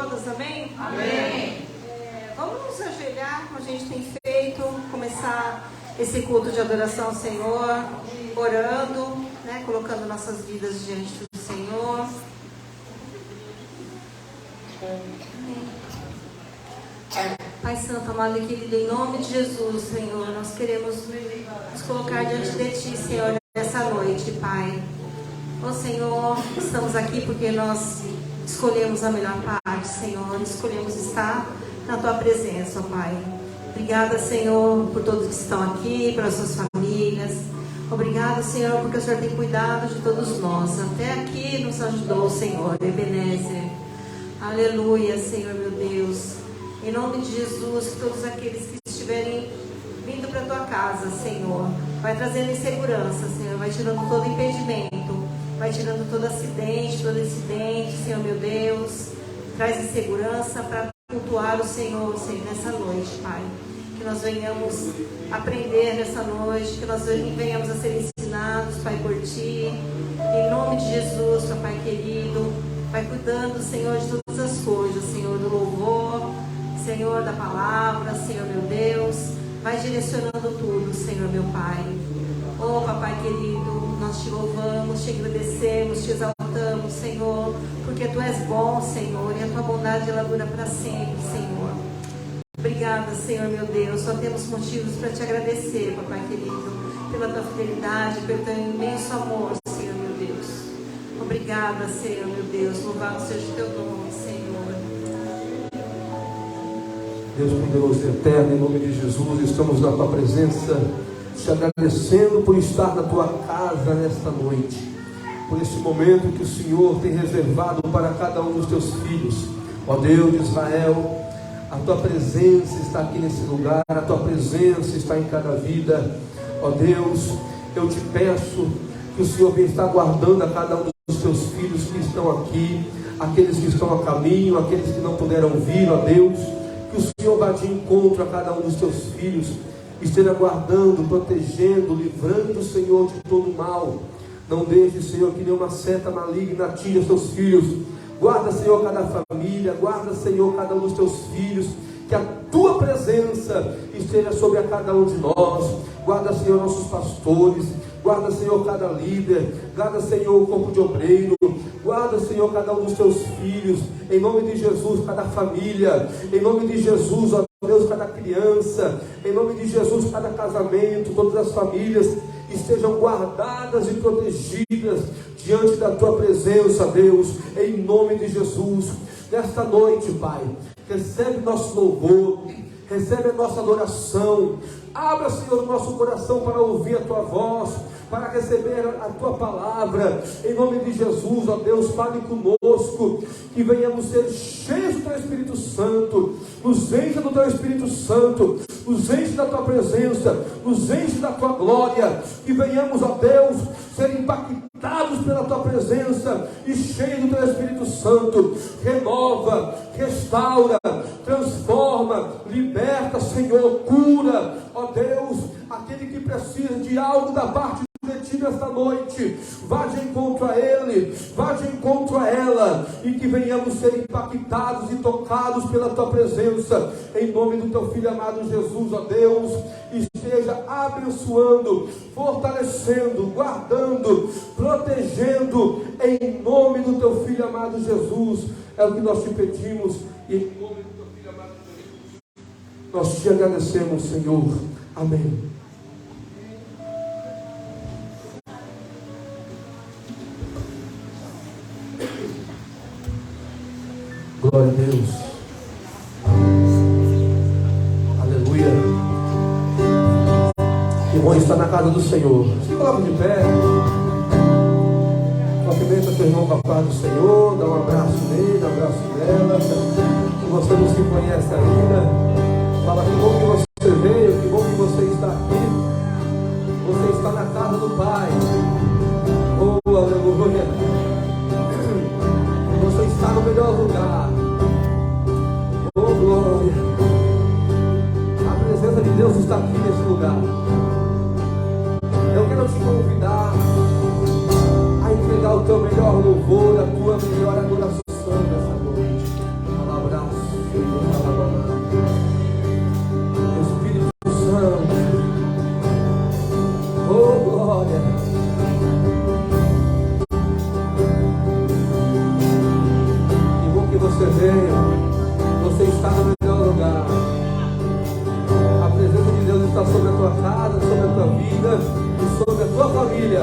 todos, amém? Amém. Vamos nos ajoelhar, como a gente tem feito, começar esse culto de adoração ao Senhor, orando, né, colocando nossas vidas diante do Senhor. Pai Santo, amado e querido, em nome de Jesus, Senhor, nós queremos nos colocar diante de Ti, Senhor, nessa noite, Pai. Ó Senhor, estamos aqui porque nós escolhemos a melhor parte, Senhor, escolhemos estar na Tua presença, ó Pai. Obrigada, Senhor, por todos que estão aqui, pelas suas famílias. Obrigada, Senhor, porque o Senhor tem cuidado de todos nós. Até aqui nos ajudou, Senhor, Ebenezer. Aleluia, Senhor, meu Deus. Em nome de Jesus, que todos aqueles que estiverem vindo para a Tua casa, Senhor, vai trazendo insegurança, Senhor, vai tirando todo impedimento, vai tirando todo acidente, todo incidente, Senhor, meu Deus. Traz insegurança para cultuar o Senhor, Senhor, nessa noite, Pai. Que nós venhamos aprender nessa noite, que nós venhamos a ser ensinados, Pai, por Ti. Em nome de Jesus, Pai querido, vai cuidando, Senhor, de todas as coisas, Senhor, do louvor, Senhor, da palavra, Senhor, meu Deus. Vai direcionando tudo, Senhor, meu Pai. Oh, Papai querido, nós Te louvamos, Te agradecemos, Te exaltamos, Senhor, porque Tu és bom, Senhor, e a Tua bondade ela dura para sempre, Senhor. Obrigada, Senhor, meu Deus. Só temos motivos para Te agradecer, Papai querido, pela Tua fidelidade, pelo Teu imenso amor, Senhor, meu Deus. Obrigada, Senhor, meu Deus. Louvado seja o Teu nome, Senhor. Deus poderoso e eterno, em nome de Jesus, estamos na Tua presença, Te agradecendo por estar na Tua casa nesta noite, por esse momento que o Senhor tem reservado para cada um dos Teus filhos. Ó Deus de Israel, a Tua presença está aqui nesse lugar, a Tua presença está em cada vida. Ó Deus, eu Te peço que o Senhor venha estar guardando a cada um dos Teus filhos que estão aqui, aqueles que estão a caminho, aqueles que não puderam vir, ó Deus. Que o Senhor vá de encontro a cada um dos Teus filhos, esteja guardando, protegendo, livrando, Senhor, de todo mal. Não deixe, Senhor, que nenhuma seta maligna atinja os Teus filhos. Guarda, Senhor, cada família, guarda, Senhor, cada um dos Teus filhos. Que a Tua presença esteja sobre a cada um de nós. Guarda, Senhor, nossos pastores. Guarda, Senhor, cada líder. Guarda, Senhor, o corpo de obreiro. Guarda, Senhor, cada um dos Teus filhos. Em nome de Jesus, cada família. Em nome de Jesus, ó Deus, cada criança. Em nome de Jesus, cada casamento. Todas as famílias estejam guardadas e protegidas diante da Tua presença, Deus. Em nome de Jesus. Nesta noite, Pai, recebe nosso louvor. Recebe a nossa adoração. Abra, Senhor, o nosso coração para ouvir a Tua voz, para receber a Tua palavra. Em nome de Jesus, ó Deus, fale conosco, que venhamos ser cheios do Teu Espírito Santo. Nos enche do Teu Espírito Santo, nos enche da Tua presença, nos enche da Tua glória. Que venhamos, ó Deus, ser impactados pela Tua presença e cheios do Teu Espírito Santo. Renova, restaura, transforma, liberta, Senhor, cura, ó Deus, aquele que precisa de algo da parte de Ti nesta noite. Vá de encontro a ele, vá de encontro a ela, e que venhamos ser impactados e tocados pela Tua presença, em nome do Teu Filho amado Jesus, ó Deus. Esteja abençoando, fortalecendo, guardando, protegendo, em nome do Teu Filho amado Jesus. É o que nós Te pedimos, e em nome do Teu Filho amado Jesus nós Te agradecemos, Senhor. Amém. Glória a Deus. Aleluia. Que bom estar na casa do Senhor. Se coloca de pé. Cumprimenta teu irmão com a paz do Senhor. Dá um abraço nele, um abraço nela. Se você não se conhece ainda, fala que bom que você veio, que bom que você está aqui. Você está na casa do Pai. Oh, aleluia. Você está no melhor lugar. Oh, glória. A presença de Deus está aqui nesse lugar. Eu quero te convidar a entregar o teu melhor louvor, a tua melhor adoração nessa noite. creio, você está no melhor lugar. A presença de Deus está sobre a tua casa, sobre a tua vida e sobre a tua família.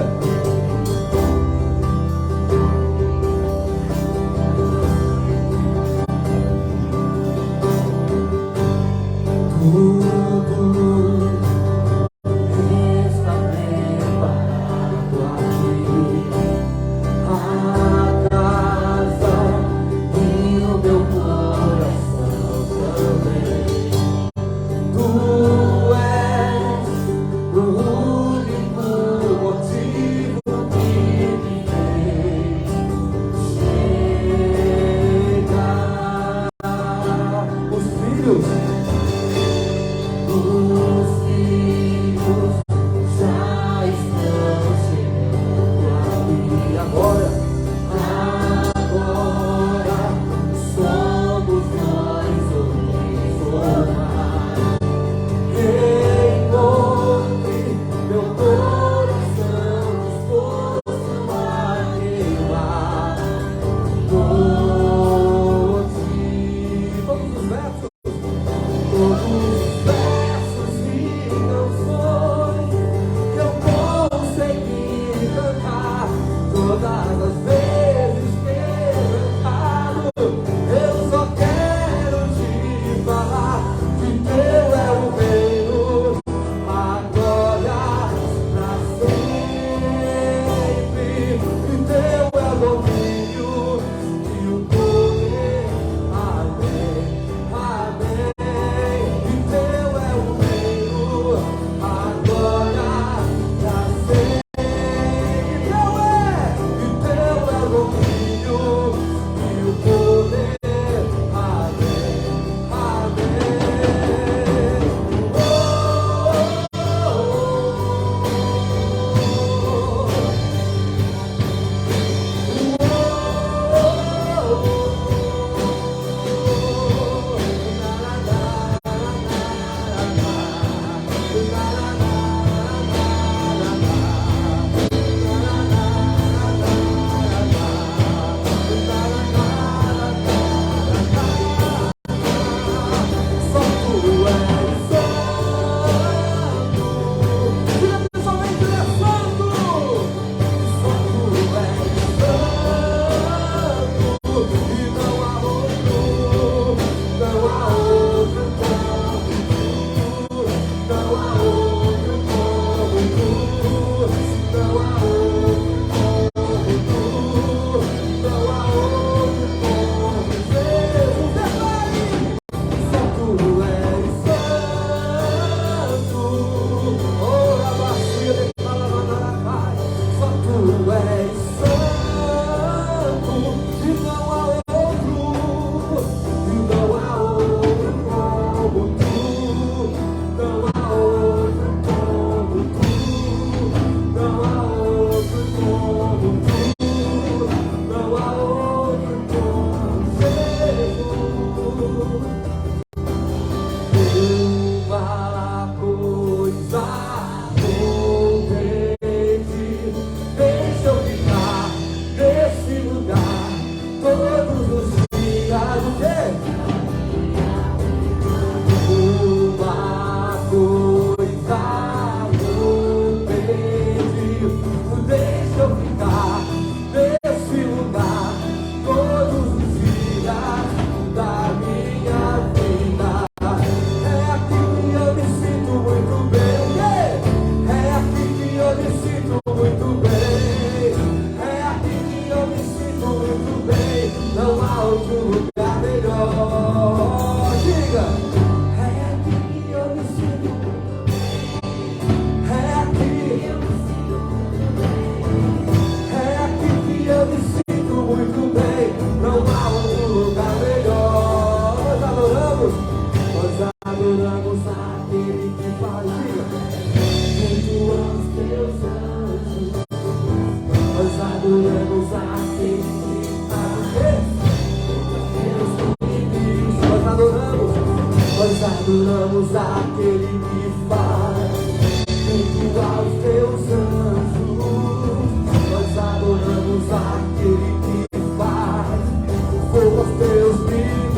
adoramos aquele que faz junto aos teus anjos. Nós adoramos aquele que faz fogo aos teus filhos.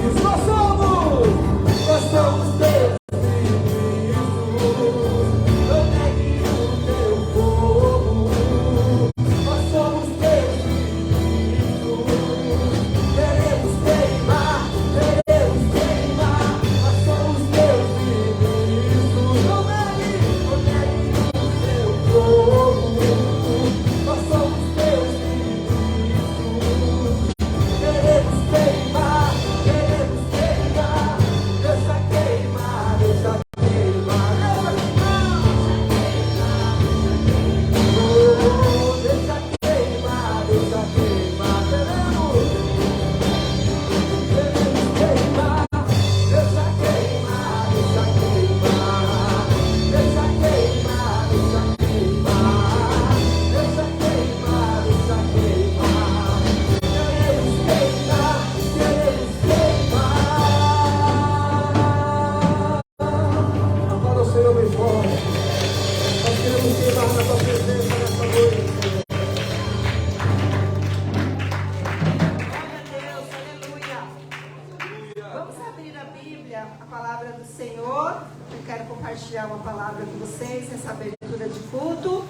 Bíblia, a palavra do Senhor. Eu quero compartilhar uma palavra com vocês nessa abertura de culto.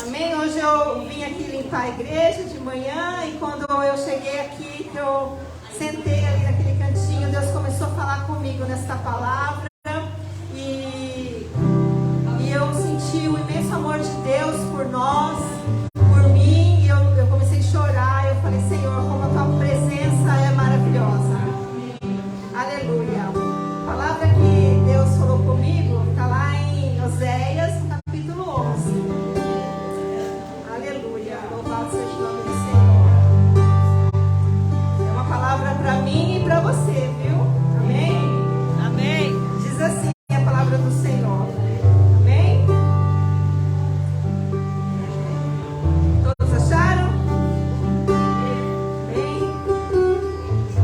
Amém? Hoje eu vim aqui limpar a igreja de manhã e quando eu cheguei aqui, que eu sentei ali naquele cantinho, Deus começou a falar comigo nesta palavra e eu senti o imenso amor de Deus por nós, por mim, e eu comecei a chorar. Eu falei, Senhor, como a tua presença é maravilhosa. Aleluia. A palavra que Deus falou comigo está lá em Oséias, capítulo 11. Aleluia. Louvado seja o nome do Senhor. É uma palavra para mim e para você, viu? Amém? Amém. Diz assim a palavra do Senhor. Amém? Todos acharam? Amém?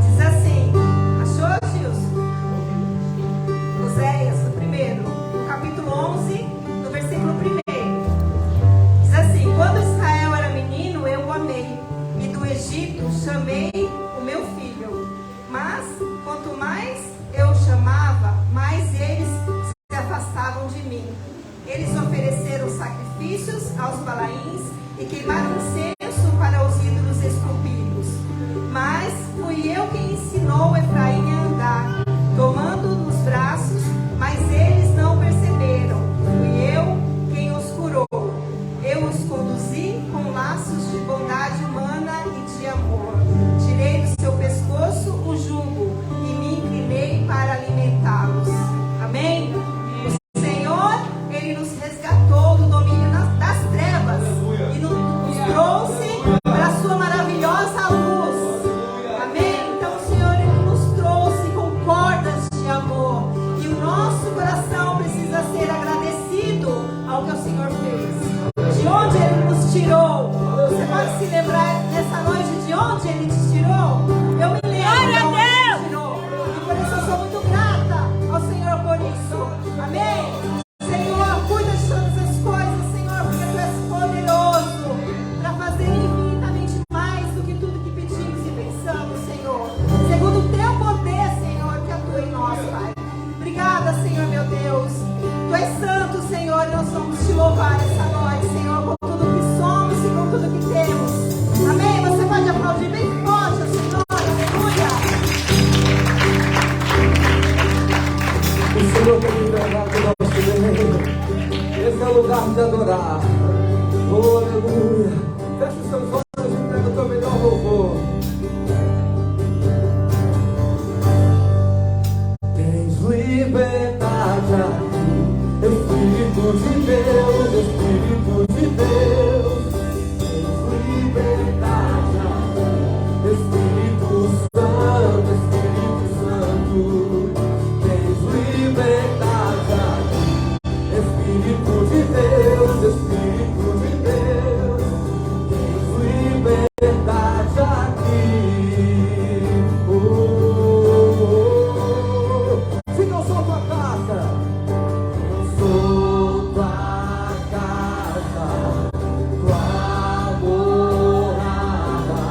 Diz assim. Achou, Gilson? Oséias, no primeiro, no capítulo 11, no versículo 1. Diz assim: quando Israel era menino, eu o amei, e do Egito chamei o meu filho. Mas, quanto mais eu o chamava, mais eles se afastavam de mim. Eles ofereceram sacrifícios aos balaíns e queimaram incenso para os ídolos esculpidos. Mas fui eu quem ensinou Efraim a andar, tomando nos braços, mas eles não perceberam. Fui eu quem os curou. Eu os conduzi com laços de bondade humana e de amor. Tirei do seu pescoço o jugo e me inclinei para alimentá-los. Amém? O Senhor, Ele nos resgatou do domínio das trevas e nos trouxe para a sua maravilhosa luz. Amém? Então o Senhor, Ele nos trouxe com cordas de amor. E o nosso coração precisa ser agradecido ao que o Senhor fez. De onde Ele nos tirou. Você pode se lembrar nessa noite de onde Ele te tirou? Eu me lembro de onde Ele te tirou. E por isso eu sou muito grata ao Senhor por isso. Amém? Senhor, cuida de todas as coisas, Senhor, porque Tu és poderoso para fazer infinitamente mais do que tudo que pedimos e pensamos, Senhor. Segundo o Teu poder, Senhor, que atua em nós, Pai. Obrigada, Senhor, meu Deus. Tu és santo, Senhor, e nós vamos te louvar essa noite, Senhor, com tudo que somos e com tudo que temos. Amém? Você pode aplaudir bem forte ao Senhor. Aleluia. O Senhor tem entregado o nosso bem. Esse é o lugar de adorar. Oh, aleluia. Feche os seus olhos e entrega o teu melhor louvor. Tens liberdade aqui, Espírito de Deus, Espírito de Deus. Tens liberdade aqui, Espírito Santo, Espírito Santo. Tens liberdade aqui, Espírito de Deus, Espírito de Deus. Tens liberdade aqui. Se não sou tua casa, eu sou tua casa, tua morada,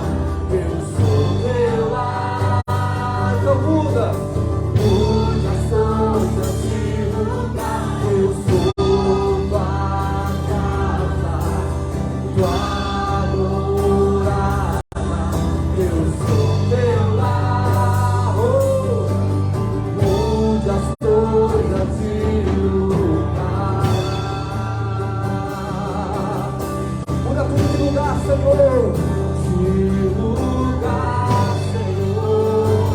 eu sou teu lar. Não muda, muda as coisas de lugar. Eu sou tua casa, tua morada, eu sou teu lar. Oh, mude as coisas de lugar. Muda tudo de lugar, Senhor. De lugar, Senhor.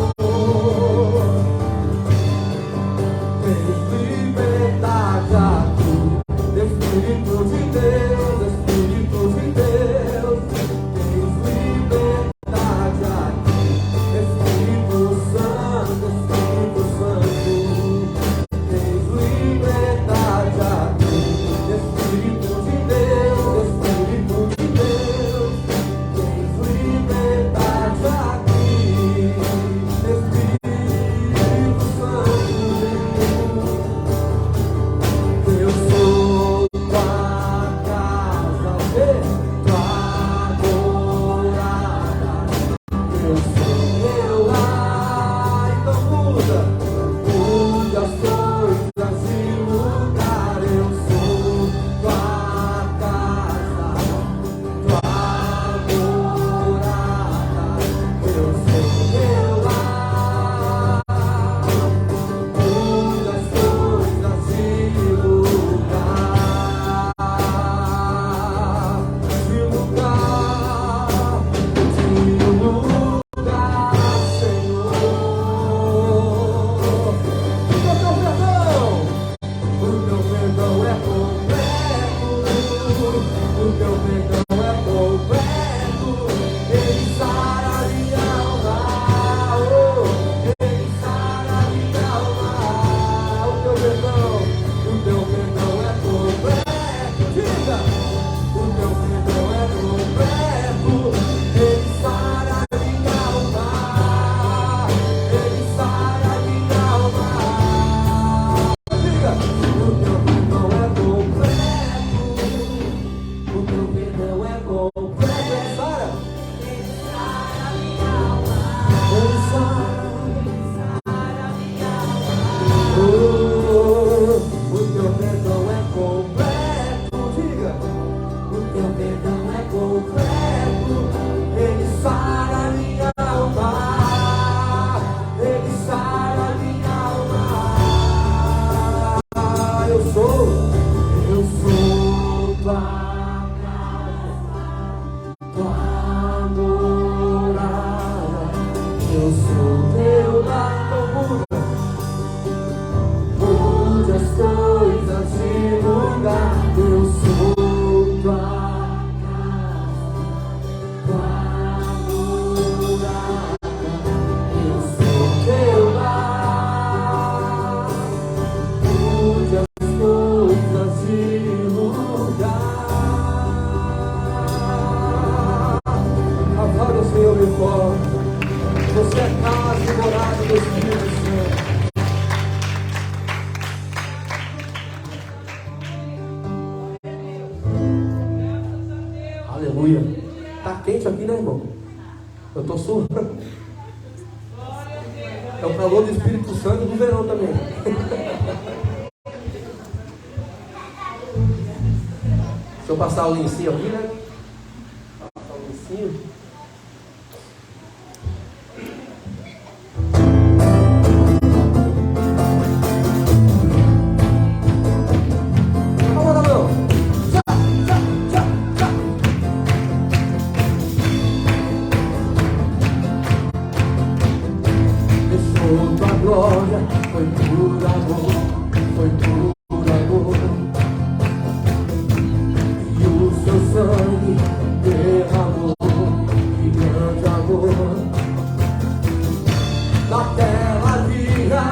né, irmão? Eu estou surrando. É o calor do Espírito Santo do verão também. Deixa eu passar o lencinho aqui, né? Passar o lencinho. Vamos lá, meu. Tchau, tchau, tchau, tchau. Deixou tua glória, foi por amor, foi por amor. E o seu sangue derramou, que grande amor. Na tela via,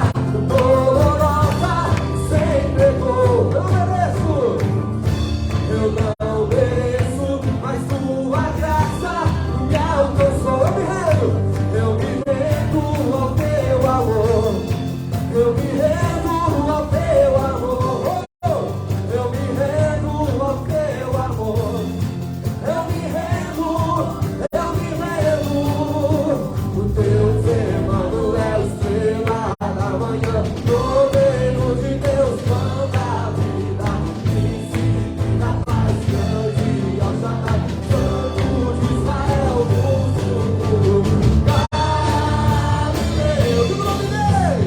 dolorosa, sempre errou. Eu não mereço, mas tua graça me alcançou. Eu me rendo ao teu amor. Eu me rendo ao teu amor. Eu me rendo ao teu amor. Eu me rendo. O teu Emmanuel, estrela da manhã, governo de Deus, manda a vida, príncipe da paz, grande ao Shaddai, Santo de Israel, Deus, Deus, o nome dele.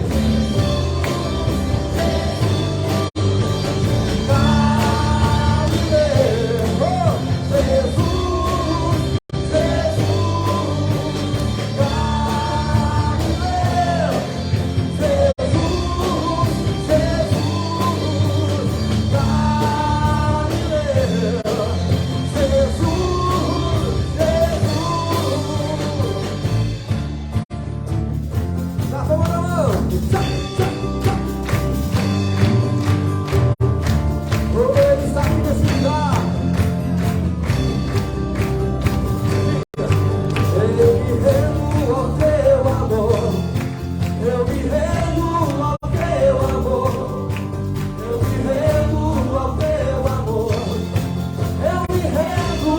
Na palma da mão. Tchau, tchau, tchau. Oh, ele está aqui nesse lugar. Eu me rendo ao teu amor. Eu me rendo ao teu amor. Eu me rendo ao teu amor. Eu me rendo.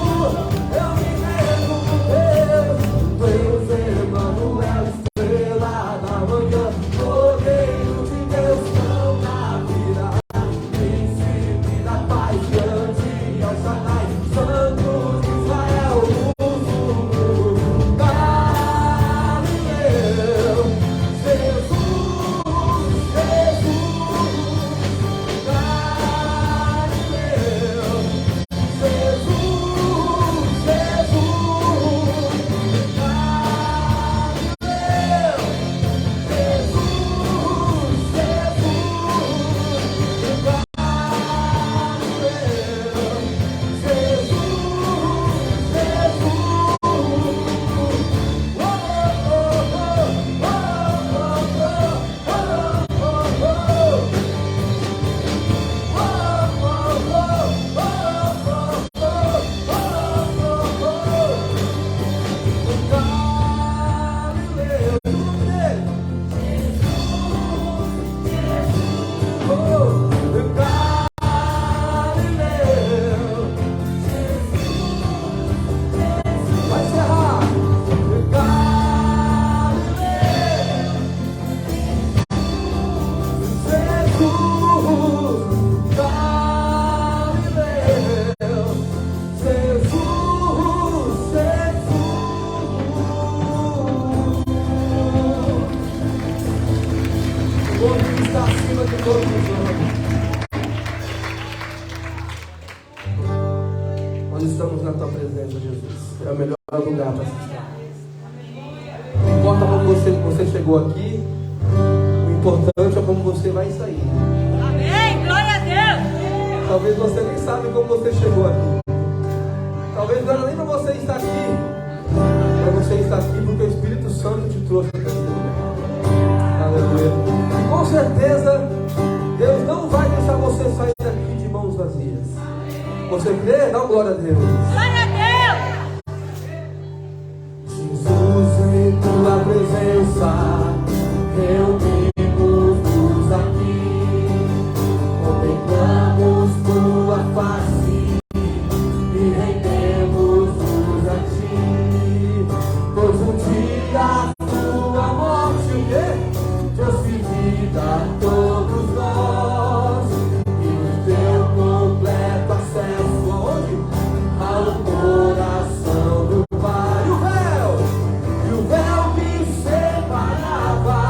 Deus, Emmanuel, estrela da manhã, cordeiro de Deus, não na vida, príncipe da paz, grande ao Shaddai, Santo de Israel, uso Galileu, Jesus, Galileu, vai encerrar. O nome está acima de todos os nomes. Nós estamos na tua presença, Jesus. É o melhor lugar para estar. Não importa como você chegou aqui, o importante é como você vai sair. Amém, glória a Deus. Talvez você nem sabe como você chegou aqui. Talvez não era nem para você estar aqui, mas você está aqui porque o Espírito Santo te trouxe até aqui. Aleluia. Com certeza, Deus não vai deixar você sair daqui de mãos vazias. Você crê? Dá glória a Deus. Glória a Deus. Jesus, em tua presença, reunimos-nos aqui, contemplamos tua face e rendemos-nos a ti. trouxe vida a todos nós, e nos deu completo acesso aonde? Ao coração do Pai. E o véu que separava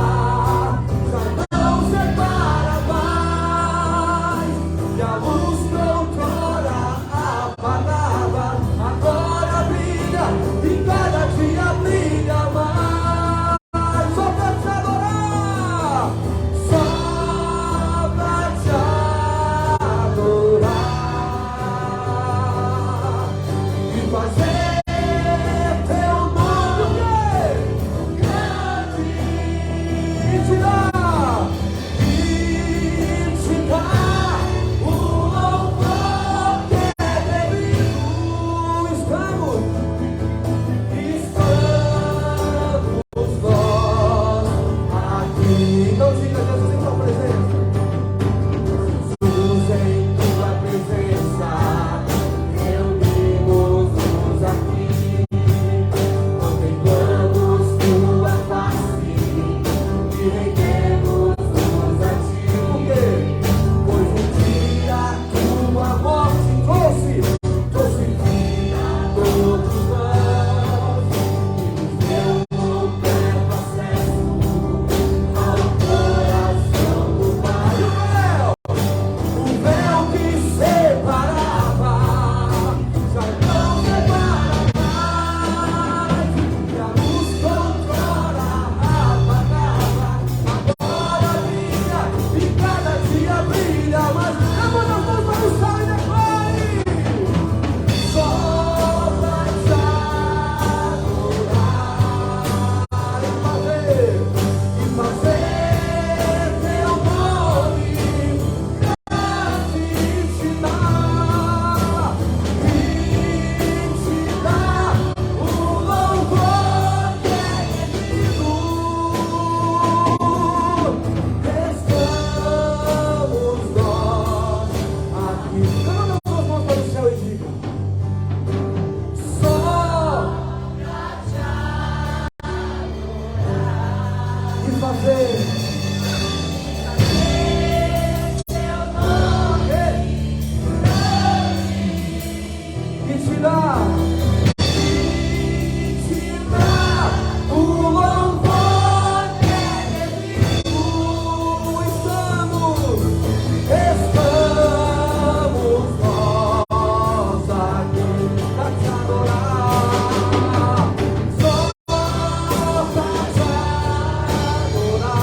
já não separa mais, e a luz que outrora apagava agora brilha, e cada dia brilha mais. Só pra te adorar, só pra te adorar e fazer teu nome grande e te dar o louvor que é devido. Estamos nós aqui. Então diga, Jesus, em tua presença. Jesus, em tua presença, reunimos-nos aqui, contemplamos tua face e rendemos-nos a ti. Por quê? Pois um dia tua morte trouxe vida a todos nós, e nos deu completo acesso ao coração do Pai. O véu que separava já não separa mais, e a luz que outrora apagava agora brilha, e cada dia brilha mais. Levanta as mãos para o céu e declare: só pra te adorar e fazer teu nome grande te dar o louvor que é devido. Estamos nós aqui. Levanta as suas mãos para o céu e diga: só e fazer teu nome e te dar o louvor que é devido. Estamos nós aqui pra te adorar, só pra te adorar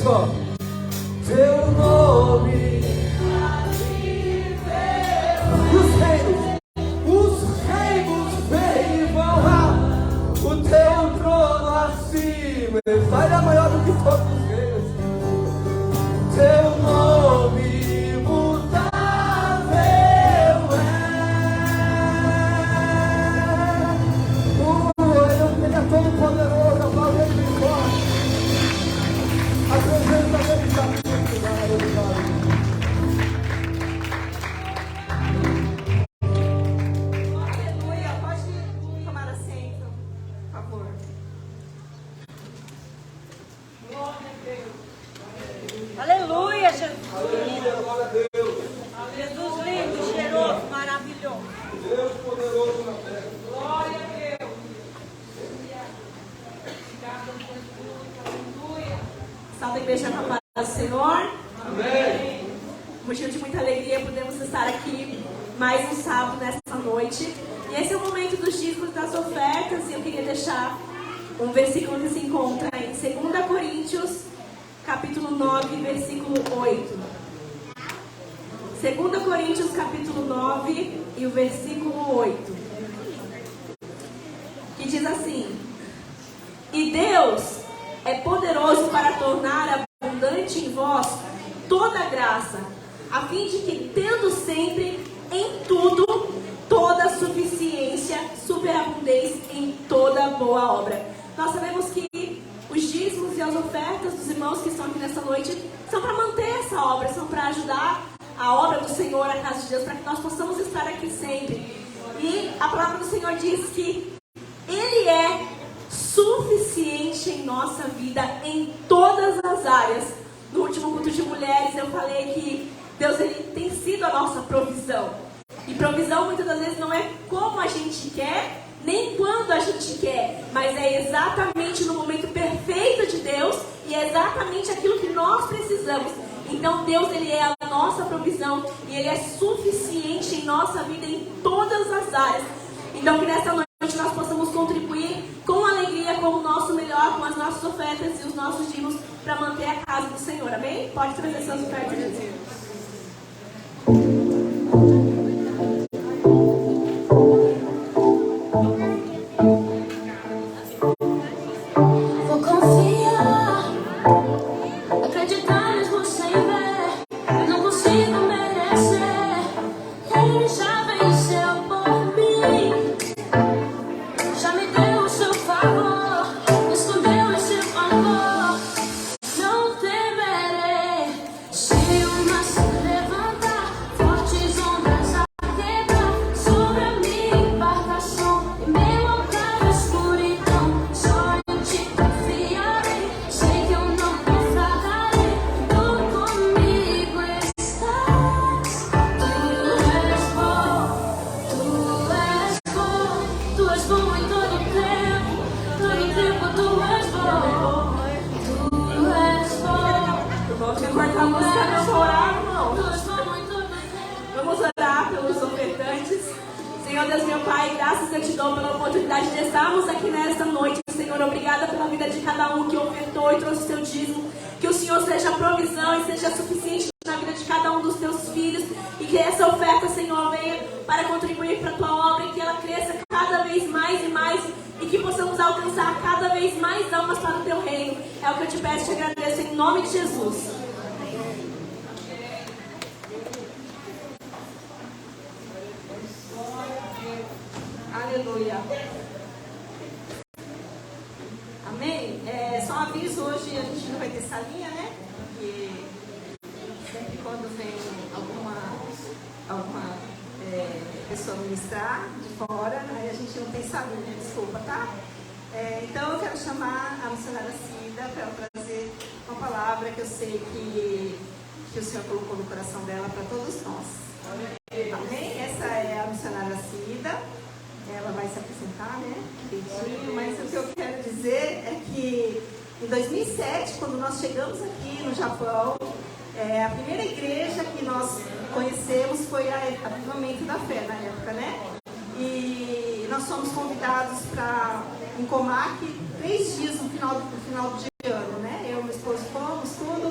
só. Teu nome. E os reinos vêm e vão lá. O teu trono acima. Ele é maior do que todos os reinos. Teu nome imutável Ele é todo poderoso. Aplaude ele bem forte. A presença dele está aqui. Aleluia. Pode tomar assento, por favor. Aleluia, Jesus. Aleluia, glória a Deus. Jesus lindo, cheiroso, maravilhoso. Deus poderoso na terra. Glória a Deus. Salve a igreja com a paz do Senhor. Amém. Motivo de muita alegria podemos estar aqui mais um sábado nesta noite. E esse é o momento dos dízimos das ofertas. E eu queria deixar um versículo que se encontra em 2 Coríntios, capítulo 9, versículo 8. 2 Coríntios, capítulo 9 e o versículo 8. Que diz assim: E Deus é poderoso para tornar abundante em vós toda a graça, a fim de que, tendo sempre em tudo toda a suficiência, superabundeis em toda boa obra. Nós sabemos que os dízimos e as ofertas dos irmãos que estão aqui nessa noite são para manter essa obra, são para ajudar a obra do Senhor, a casa de Deus, para que nós possamos estar aqui sempre. E a palavra do Senhor diz que Ele é suficiente em nossa vida, em todas as áreas. No último culto de mulheres eu falei que Deus, Ele tem sido a nossa provisão. E provisão muitas das vezes não é como a gente quer, nem quando a gente quer, mas é exatamente no momento perfeito de Deus e é exatamente aquilo que nós precisamos. Então Deus, Ele é a nossa provisão e Ele é suficiente em nossa vida em todas as áreas. Então que nessa noite nós possamos contribuir com alegria, com o nosso melhor, com as nossas ofertas e os nossos dízimos para manter a casa do Senhor, amém? Pode trazer suas ofertas. Vou confiar, acreditar mesmo sem ver. Eu não consigo merecer. Ele já venceu por mim, já me deu o seu favor, me escondeu esse favor. Não temerei se o mar se levantar, fortes ondas a quebrar sobre a minha embarcação. Em meio ao caos escuridão, só em ti confiarei. Sei que eu não naufragarei, tu comigo estás. Tu és bom em todo tempo tu és bom. Tu és bom. Irmãos, quer cortar a música, deixa eu orar, irmão. Tu és bom em todo tempo. Vamos orar pelos ofertantes. Senhor Deus, meu Pai, graças eu te dou pela oportunidade de estarmos aqui nesta noite. Senhor, obrigada pela vida de cada um que ofertou e trouxe o seu dízimo. Que o Senhor seja provisão e seja suficiente na vida de cada um dos teus filhos. E que essa oferta, Senhor, venha para contribuir para a tua obra e que ela cresça cada vez mais e mais. E que possamos alcançar cada vez mais almas para o teu reino. É o que eu te peço e te agradeço em nome de Jesus. Aleluia. Amém? Só um aviso, hoje a gente não vai ter salinha, né? Porque sempre quando vem alguma pessoa ministrar de fora, aí a gente não tem salinha, desculpa, tá? Então eu quero chamar a missionária Cida para ela trazer uma palavra que eu sei que o Senhor colocou no coração dela para todos nós. Amém? Essa é a missionária Cida. Ela vai se apresentar, né? Direitinho, mas o que eu quero dizer é que em 2007, quando nós chegamos aqui no Japão, a primeira igreja que nós conhecemos foi a Avivamento da Fé, na época, né? E nós fomos convidados para em Comac 3 dias no final de ano, né? Eu e meu esposo fomos, tudo.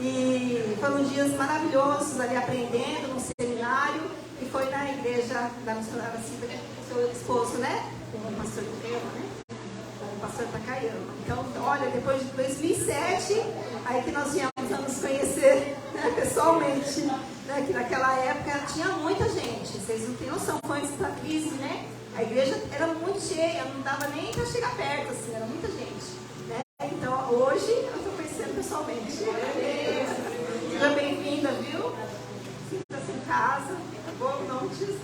E foram dias maravilhosos ali aprendendo no seminário. E foi na igreja da missionária Cida, com seu esposo, né? Com o pastor Eva, né? Com o pastor Takayama. Então, olha, depois de 2007, aí que nós viemos a nos conhecer, né, pessoalmente. Né? Que naquela época tinha muita gente. Vocês não têm noção, foi antes da crise, né? A igreja era muito cheia, não dava nem para chegar perto, assim, era muita gente. Né? Então, hoje, eu estou conhecendo pessoalmente. Seja bem-vinda, viu? Sinta-se em casa. Boa noite.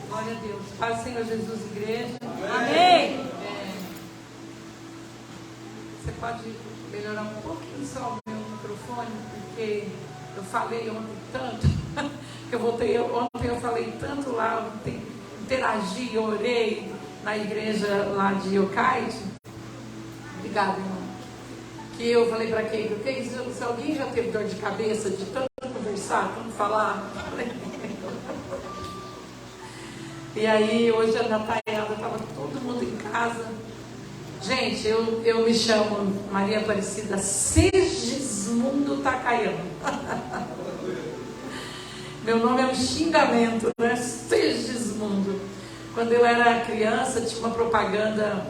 Glória a Deus. Paz do Senhor Jesus, igreja. Amém. Você pode melhorar um pouquinho só o meu microfone, porque eu falei ontem tanto, que eu voltei, ontem eu falei tanto lá, ontem, interagi, orei na igreja lá de Yokaide. Obrigada, irmão. Que eu falei para quem? Se alguém já teve dor de cabeça de tanto conversar, tanto falar. E aí, hoje a Nataiada estava todo mundo em casa. Gente, eu me chamo Maria Aparecida Segismundo Takayama. Meu nome é um xingamento, né? Segismundo. Quando eu era criança, tinha uma propaganda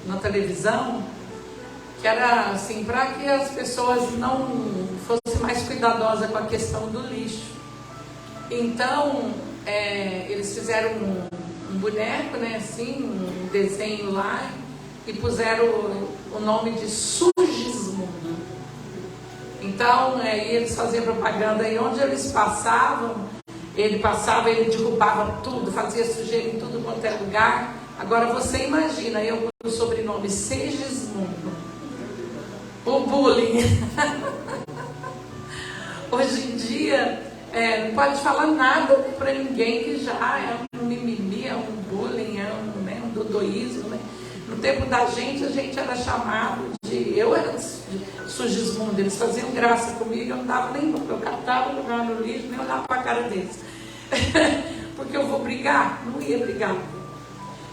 na televisão, que era assim, para que as pessoas não fossem mais cuidadosas com a questão do lixo. Então, eles fizeram um boneco, né, assim, um desenho lá, e puseram o nome de Sugismundo. Então, eles faziam propaganda, e onde eles passavam, ele derrubava tudo, fazia sujeira em tudo quanto é lugar. Agora você imagina, eu com o sobrenome Segismundo, o bullying. Hoje em dia, não pode falar nada para ninguém, que já é um mimimi, é um bullying, é um dodoísmo, né? No tempo da gente, a gente era chamado eu era de Sugismundo, eles faziam graça comigo, eu não dava nem, eu catava, jogava no lixo, nem olhava para a cara deles. Porque eu vou brigar? Não ia brigar.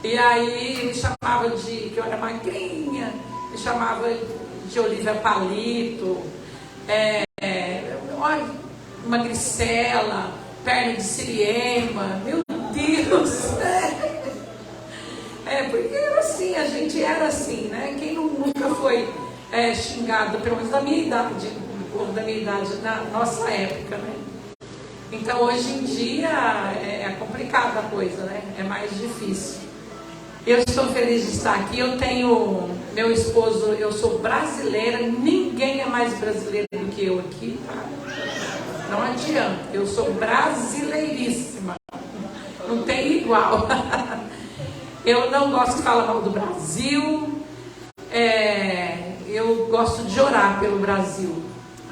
E aí me chamava que eu era magrinha, me chamava de Olivia Palito, uma gricela, perna de siriema, meu Deus! Porque era assim, a gente era assim, né? Quem nunca foi xingado, pelo menos da minha idade, na nossa época, né? Então hoje em dia é complicada a coisa, né? É mais difícil. Eu estou feliz de estar aqui. Eu tenho meu esposo, eu sou brasileira, ninguém é mais brasileiro do que eu aqui, tá? Não adianta, eu sou brasileiríssima, não tem igual. Eu não gosto de falar mal do Brasil, eu gosto de orar pelo Brasil.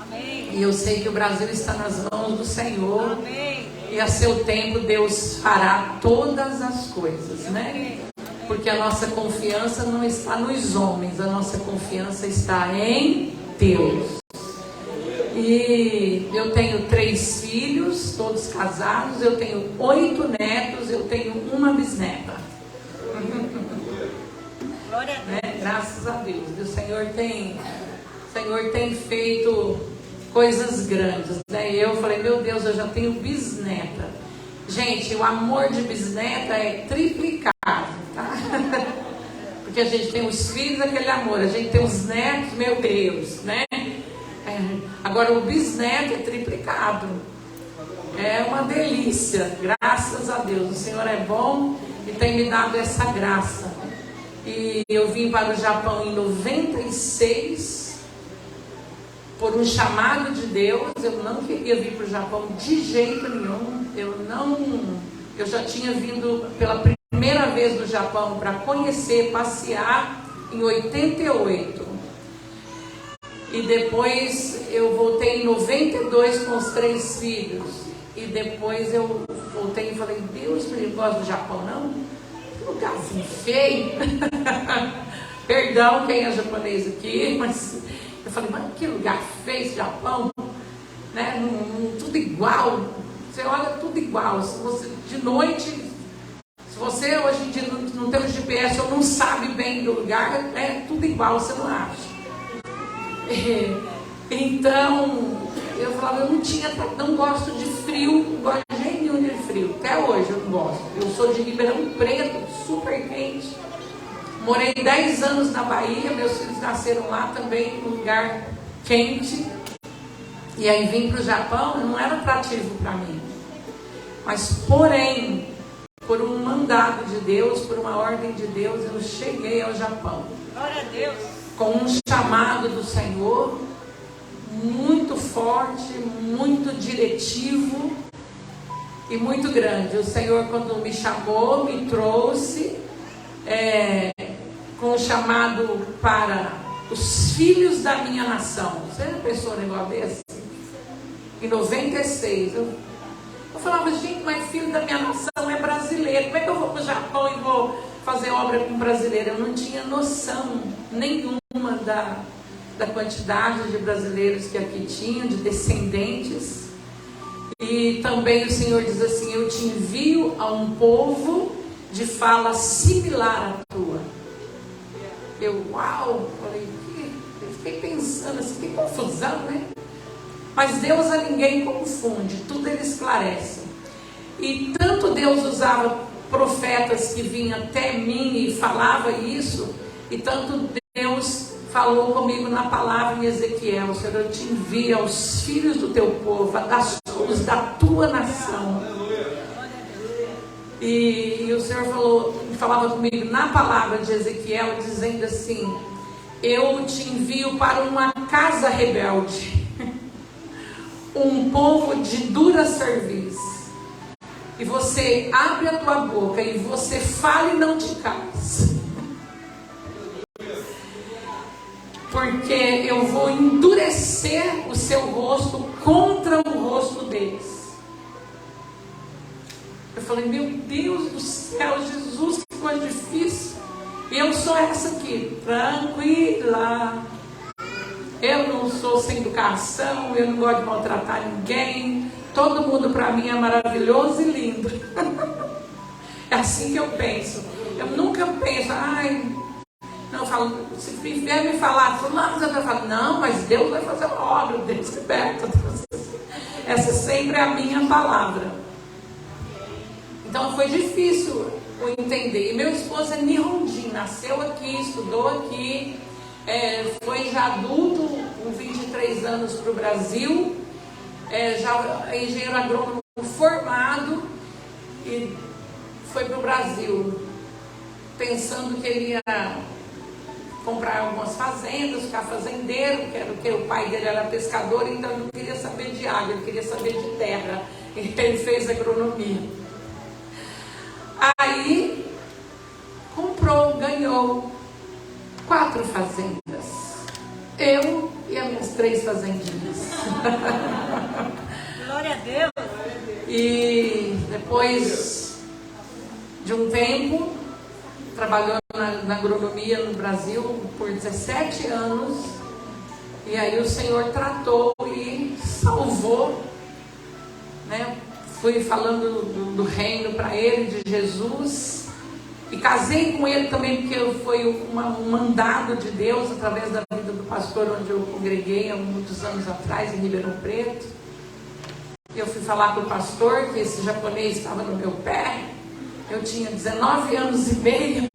Amém. E eu sei que o Brasil está nas mãos do Senhor. Amém. E a seu tempo Deus fará todas as coisas, né? Porque a nossa confiança não está nos homens, a nossa confiança está em Deus. E eu tenho 3 filhos, todos casados, eu tenho 8 netos, eu tenho uma bisneta. Glória a Deus. Né? Graças a Deus. O Senhor tem feito coisas grandes, né? E eu falei, meu Deus, eu já tenho bisneta. Gente, o amor de bisneta é triplicado, tá? Porque a gente tem os filhos, aquele amor, a gente tem os netos, meu Deus, né? Agora o bisneto é triplicado. É uma delícia, graças a Deus. O Senhor é bom e tem me dado essa graça. E eu vim para o Japão em 96 por um chamado de Deus. Eu não queria vir para o Japão de jeito nenhum. Eu já tinha vindo pela primeira vez no Japão para conhecer, passear em 88. E depois eu voltei em 92 com os 3 filhos. E depois eu voltei e falei, Deus, eu não gosto do Japão, não? Que lugarzinho feio. Perdão quem é japonês aqui, mas eu falei, mas que lugar feio esse Japão, né? Tudo igual. Você olha tudo igual. Se você, de noite, se você hoje em dia não tem um GPS ou não sabe bem do lugar, é tudo igual, você não acha. Então, eu falava, não gosto de frio, não gosto de jeito nenhum de frio. Até hoje eu não gosto. Eu sou de Ribeirão Preto, super quente. Morei 10 anos na Bahia, meus filhos nasceram lá também, num lugar quente. E aí vim para o Japão, não era atrativo para mim. Mas, porém, por um mandado de Deus, por uma ordem de Deus, eu cheguei ao Japão. Glória a Deus. Com um chamado do Senhor, muito forte, muito diretivo e muito grande. O Senhor, quando me chamou, me trouxe com um chamado para os filhos da minha nação. Você já pensou num negócio desse? Em 96, eu falava, gente, mas filho da minha nação é brasileiro. Como é que eu vou para o Japão e vou fazer obra com brasileiro? Eu não tinha noção nenhuma da quantidade de brasileiros que aqui tinham, de descendentes. E também o Senhor diz assim, eu te envio a um povo de fala similar à tua. Eu, uau, eu fiquei pensando assim, que confusão, né? Mas Deus a ninguém confunde, tudo Ele esclarece. E tanto Deus usava profetas que vinham até mim e falava isso, e tanto Deus falou comigo na palavra em Ezequiel, Senhor, eu te envio aos filhos do teu povo, os da tua nação. E o Senhor falava comigo na palavra de Ezequiel, dizendo assim, eu te envio para uma casa rebelde, um povo de dura serviço. E você abre a tua boca e você fala e não te cales. Porque eu vou endurecer o seu rosto contra o rosto deles. Eu falei, meu Deus do céu, Jesus, que coisa difícil. E eu sou essa aqui, tranquila. Eu não sou sem educação, eu não gosto de maltratar ninguém. Todo mundo para mim é maravilhoso e lindo. É assim que eu penso. Eu nunca penso, não, eu falo, se vier me falar, você vai falar, não, mas Deus vai fazer uma obra, Deus liberta. Essa sempre é a minha palavra. Então foi difícil eu entender. E meu esposo é Nihonjin, nasceu aqui, estudou aqui, foi já adulto, com 23 anos para o Brasil, já é engenheiro agrônomo formado, e foi para o Brasil, pensando que ele ia comprar algumas fazendas, ficar fazendeiro, que o pai dele era pescador, então ele não queria saber de água, ele queria saber de terra. Ele fez agronomia. Aí ganhou 4 fazendas. Eu e as minhas 3 fazendinhas. Glória a Deus. E depois de um tempo, trabalhou na agronomia no Brasil por 17 anos. E aí o Senhor tratou e salvou, né? Fui falando do reino para ele, de Jesus. E casei com ele também, porque foi um mandado de Deus através da vida do pastor onde eu congreguei há muitos anos atrás, em Ribeirão Preto. Eu fui falar com o pastor que esse japonês estava no meu pé. Eu tinha 19 anos e meio.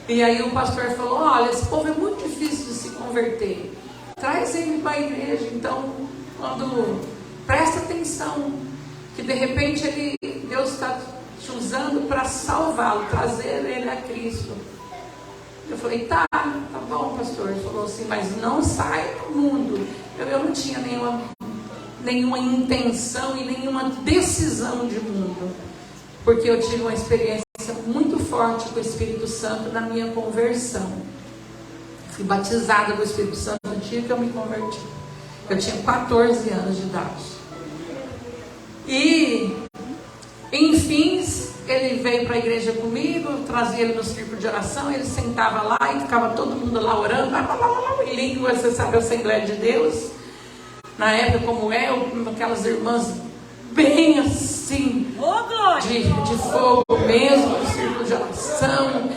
E aí o pastor falou, olha, esse povo é muito difícil de se converter. Traz ele para a igreja. Então, presta atenção, que de repente Deus está te usando para salvá-lo, trazer ele a Cristo. Eu falei, tá bom, pastor. Ele falou assim, mas não sai do mundo. Eu não tinha nenhuma intenção e nenhuma decisão de mundo, porque eu tive uma experiência muito forte com o Espírito Santo na minha conversão. Fui batizada com o Espírito Santo no dia que eu me converti. Eu tinha 14 anos de idade. E, enfim, ele veio para a igreja comigo, eu trazia ele no círculo de oração, ele sentava lá e ficava todo mundo lá orando, em língua, você sabe, a Assembleia de Deus. Na época, como aquelas irmãs bem assim, de fogo mesmo, no círculo de oração,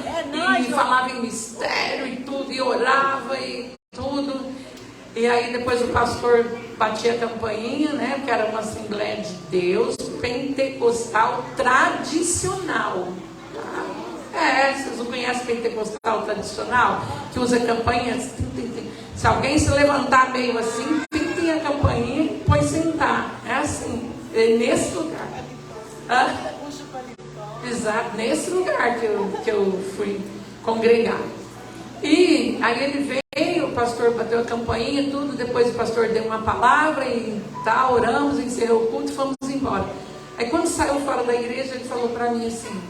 e falava em mistério e tudo, e orava e tudo. E aí depois o pastor batia a campainha, né? Porque era uma Assembleia de Deus pentecostal tradicional. Vocês não conhecem pentecostal tradicional? Que usa campainha. Se alguém se levantar meio assim, tem a campainha e põe sentar. É assim, é nesse lugar. Exato, nesse lugar que eu fui congregar. E aí ele veio, o pastor bateu a campainha e tudo, depois o pastor deu uma palavra e tal, oramos, encerrou o culto e fomos embora. Aí quando saiu fora da igreja, ele falou para mim assim: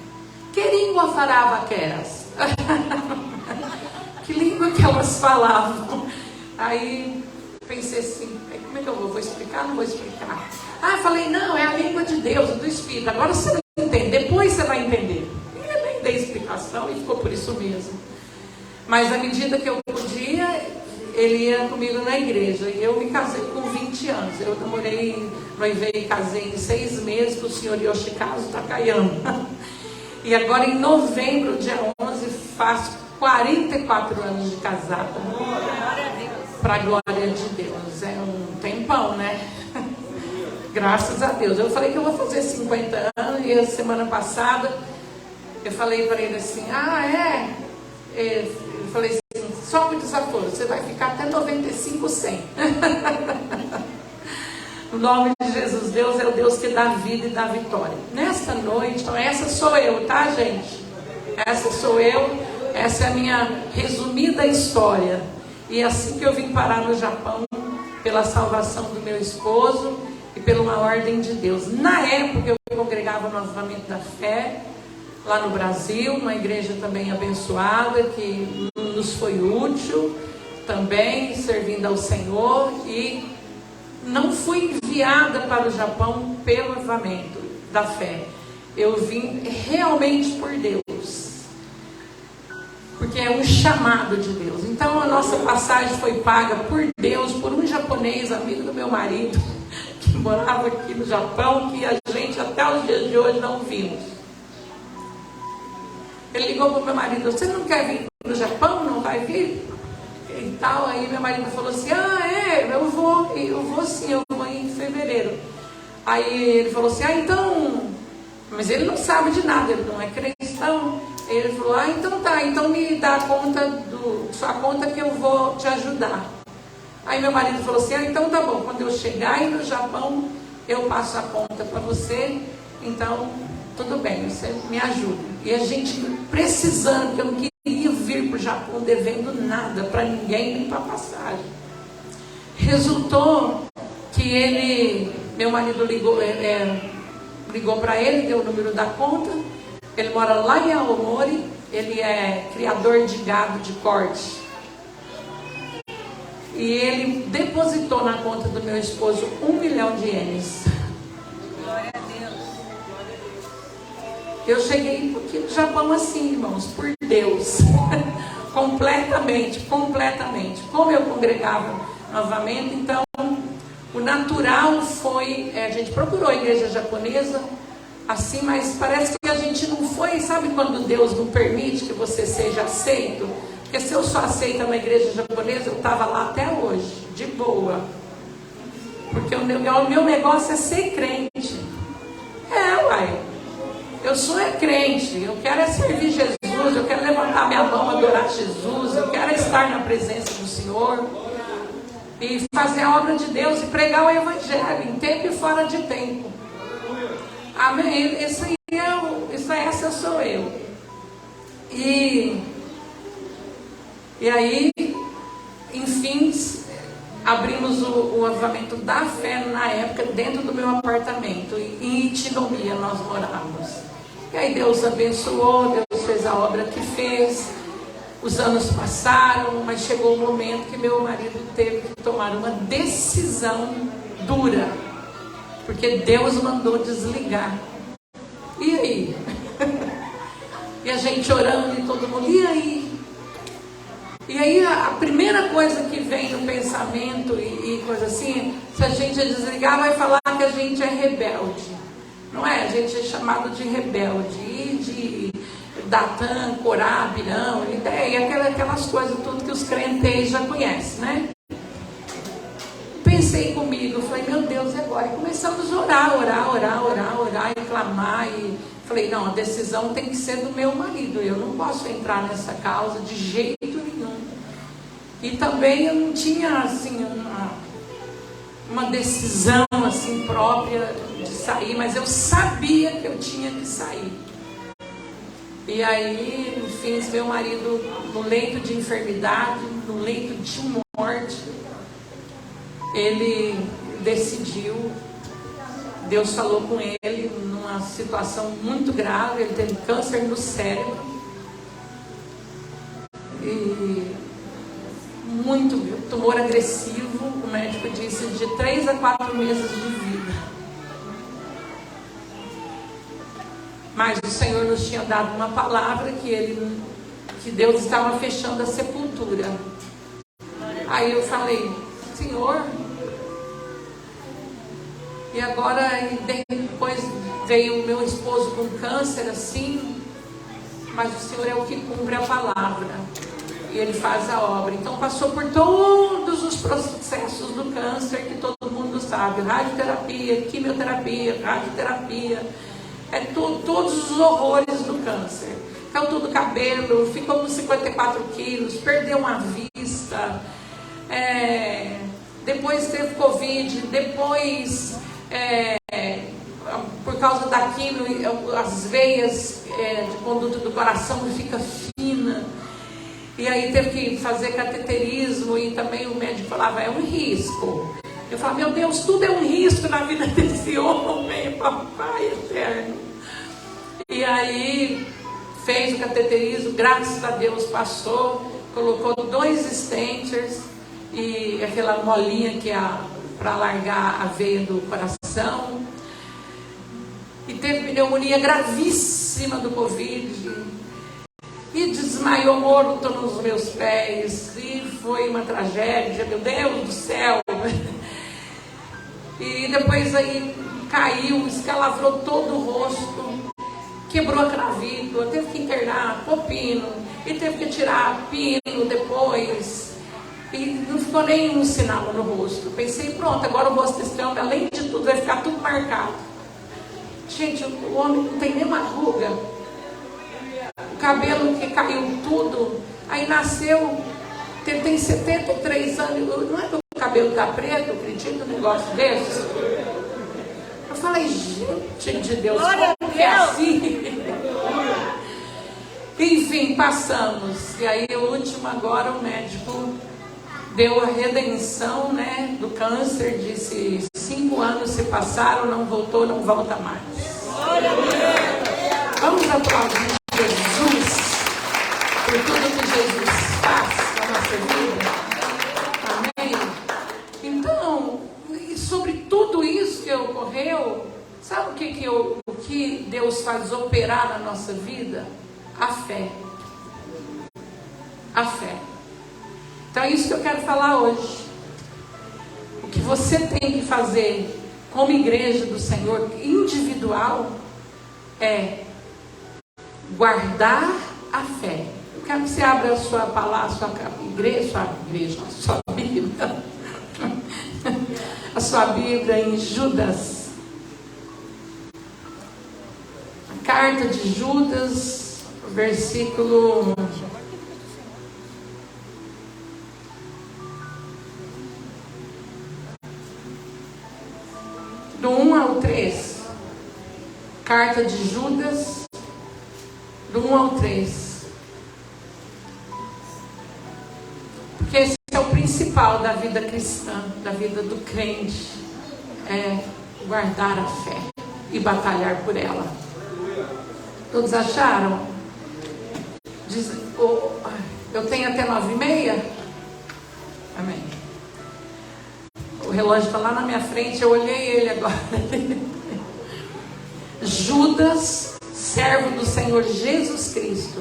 que língua falava aquelas? Que língua que elas falavam? Aí pensei assim, como é que eu vou explicar? Não vou explicar. Falei, não, é a língua de Deus, do Espírito. Agora você não entende, depois você vai entender. E eu nem dei explicação e ficou por isso mesmo. Mas à medida que eu podia, ele ia comigo na igreja. E eu me casei com 20 anos. Eu noivei e casei em 6 meses com o senhor Yoshikazu Takayama. E agora em novembro, dia 11, faço 44 anos de casada. Para a glória de Deus. É um tempão, né? Graças a Deus. Eu falei que eu vou fazer 50 anos. E a semana passada eu falei para ele assim: eu falei assim, só com desaforo, você vai ficar até 95, 100. No nome de Jesus, Deus é o Deus que dá vida e dá vitória. Nesta noite, então essa sou eu, tá, gente? Essa sou eu, essa é a minha resumida história. E assim que eu vim parar no Japão, pela salvação do meu esposo e pela uma ordem de Deus. Na época eu congregava no Avivamento da Fé, lá no Brasil, uma igreja também abençoada, que nos foi útil também, servindo ao Senhor, e não fui enviada para o Japão pelo Avivamento da Fé. Eu vim realmente por Deus, porque é um chamado de Deus. Então a nossa passagem foi paga por Deus, por um japonês, amigo do meu marido, que morava aqui no Japão, que a gente até os dias de hoje não vimos. Ele ligou para o meu marido: você não quer vir para o Japão? Não vai vir? E tal. Aí meu marido falou assim: eu vou sim, eu vou em fevereiro. Aí ele falou assim: então, mas ele não sabe de nada, ele não é cristão. Ele falou: então tá, então me dá a conta sua conta que eu vou te ajudar. Aí meu marido falou assim: então tá bom, quando eu chegar aí no Japão, eu passo a conta para você, então tudo bem, você me ajuda. E a gente precisando, porque eu não queria vir para o Japão devendo nada para ninguém, nem para passagem. Resultou que meu marido ligou para ele, deu o número da conta. Ele mora lá em Aomori, ele é criador de gado de corte. E ele depositou na conta do meu esposo 1 milhão de ienes. Glória a Deus. Eu cheguei aqui no Japão assim, irmãos, por Deus. completamente. Como eu congregava novamente, então o natural foi, a gente procurou a igreja japonesa, assim, mas parece que a gente não foi, sabe quando Deus não permite que você seja aceito? Porque se eu sou aceita na igreja japonesa, eu estava lá até hoje, de boa. Porque o meu negócio é ser crente. Eu sou crente, eu quero servir Jesus, eu quero levantar minha mão, adorar Jesus, eu quero estar na presença do Senhor e fazer a obra de Deus e pregar o Evangelho em tempo e fora de tempo. Amém? Essa sou eu. E aí, enfim, abrimos o Avivamento da Fé na época dentro do meu apartamento. Em Ichinomiya nós morávamos. E aí Deus abençoou, Deus fez a obra que fez. Os anos passaram, mas chegou o momento que meu marido teve que tomar uma decisão dura, porque Deus mandou desligar. E aí? E a gente orando e todo mundo, e aí? E aí a primeira coisa que vem no pensamento e coisa assim, se a gente desligar, vai falar que a gente é rebelde. Não é? A gente é chamado de rebelde. E de Datã, Corá, Birão, e aquelas coisas tudo que os crentes já conhecem, né? história. E começamos a orar e clamar. E falei, não, a decisão tem que ser do meu marido. Eu não posso entrar nessa causa de jeito nenhum. E também eu não tinha, assim, uma decisão, assim, própria de sair. Mas eu sabia que eu tinha que sair. E aí, enfim, meu marido no leito de enfermidade, no leito de morte, ele decidiu, Deus falou com ele numa situação muito grave, ele teve câncer no cérebro, e muito tumor agressivo, o médico disse de 3 a 4 meses de vida. Mas o Senhor nos tinha dado uma palavra que Deus estava fechando a sepultura. Aí eu falei, Senhor, e agora depois veio o meu esposo com câncer assim, mas o Senhor é o que cumpre a palavra e Ele faz a obra. Então passou por todos os processos do câncer que todo mundo sabe, radioterapia, quimioterapia, radioterapia, todos os horrores do câncer. Caiu todo o cabelo, ficou com 54 quilos, perdeu uma vista, depois teve Covid, depois por causa da quimio, as veias de conduto do coração fica fina, e aí teve que fazer cateterismo, e também o médico falava, é um risco. Eu falava, meu Deus, tudo é um risco na vida desse homem, papai eterno. E aí fez o cateterismo, graças a Deus passou, colocou 2 stenters e aquela molinha que é para largar a veia do coração. E teve pneumonia gravíssima do Covid. E desmaiou morto nos meus pés. E foi uma tragédia, meu Deus do céu. E depois aí caiu, escalavrou todo o rosto, quebrou a clavícula, teve que internar, pôr pino, e teve que tirar pino depois. E não ficou nenhum sinal no rosto. Pensei, pronto, agora o rosto desse homem, além de tudo, vai ficar tudo marcado. Gente, o homem não tem nenhuma ruga. O cabelo que caiu tudo. Aí nasceu, ele tem 73 anos. Não é que o cabelo tá preto, acredito num negócio desse? Eu falei, gente de Deus, como que é assim? Enfim, passamos. E aí o último agora, o médico deu a redenção, né, do câncer, disse 5 anos se passaram, não voltou, não volta mais. Vamos aplaudir Jesus por tudo que Jesus faz na nossa vida. Amém? Então, sobre tudo isso que ocorreu, sabe o que Deus faz operar na nossa vida? A fé. A fé. Então é isso que eu quero falar hoje. O que você tem que fazer como igreja do Senhor, individual, é guardar a fé. Eu quero que você abra a sua palavra, a sua Bíblia. A sua Bíblia em Judas. A carta de Judas, versículo... do 1 ao 3. Carta de Judas, do 1 ao 3. Porque esse é o principal da vida cristã, da vida do crente, é guardar a fé e batalhar por ela. Todos acharam? Eu tenho até 9h30? Amém. O relógio está lá na minha frente, eu olhei ele agora. Judas, servo do Senhor Jesus Cristo,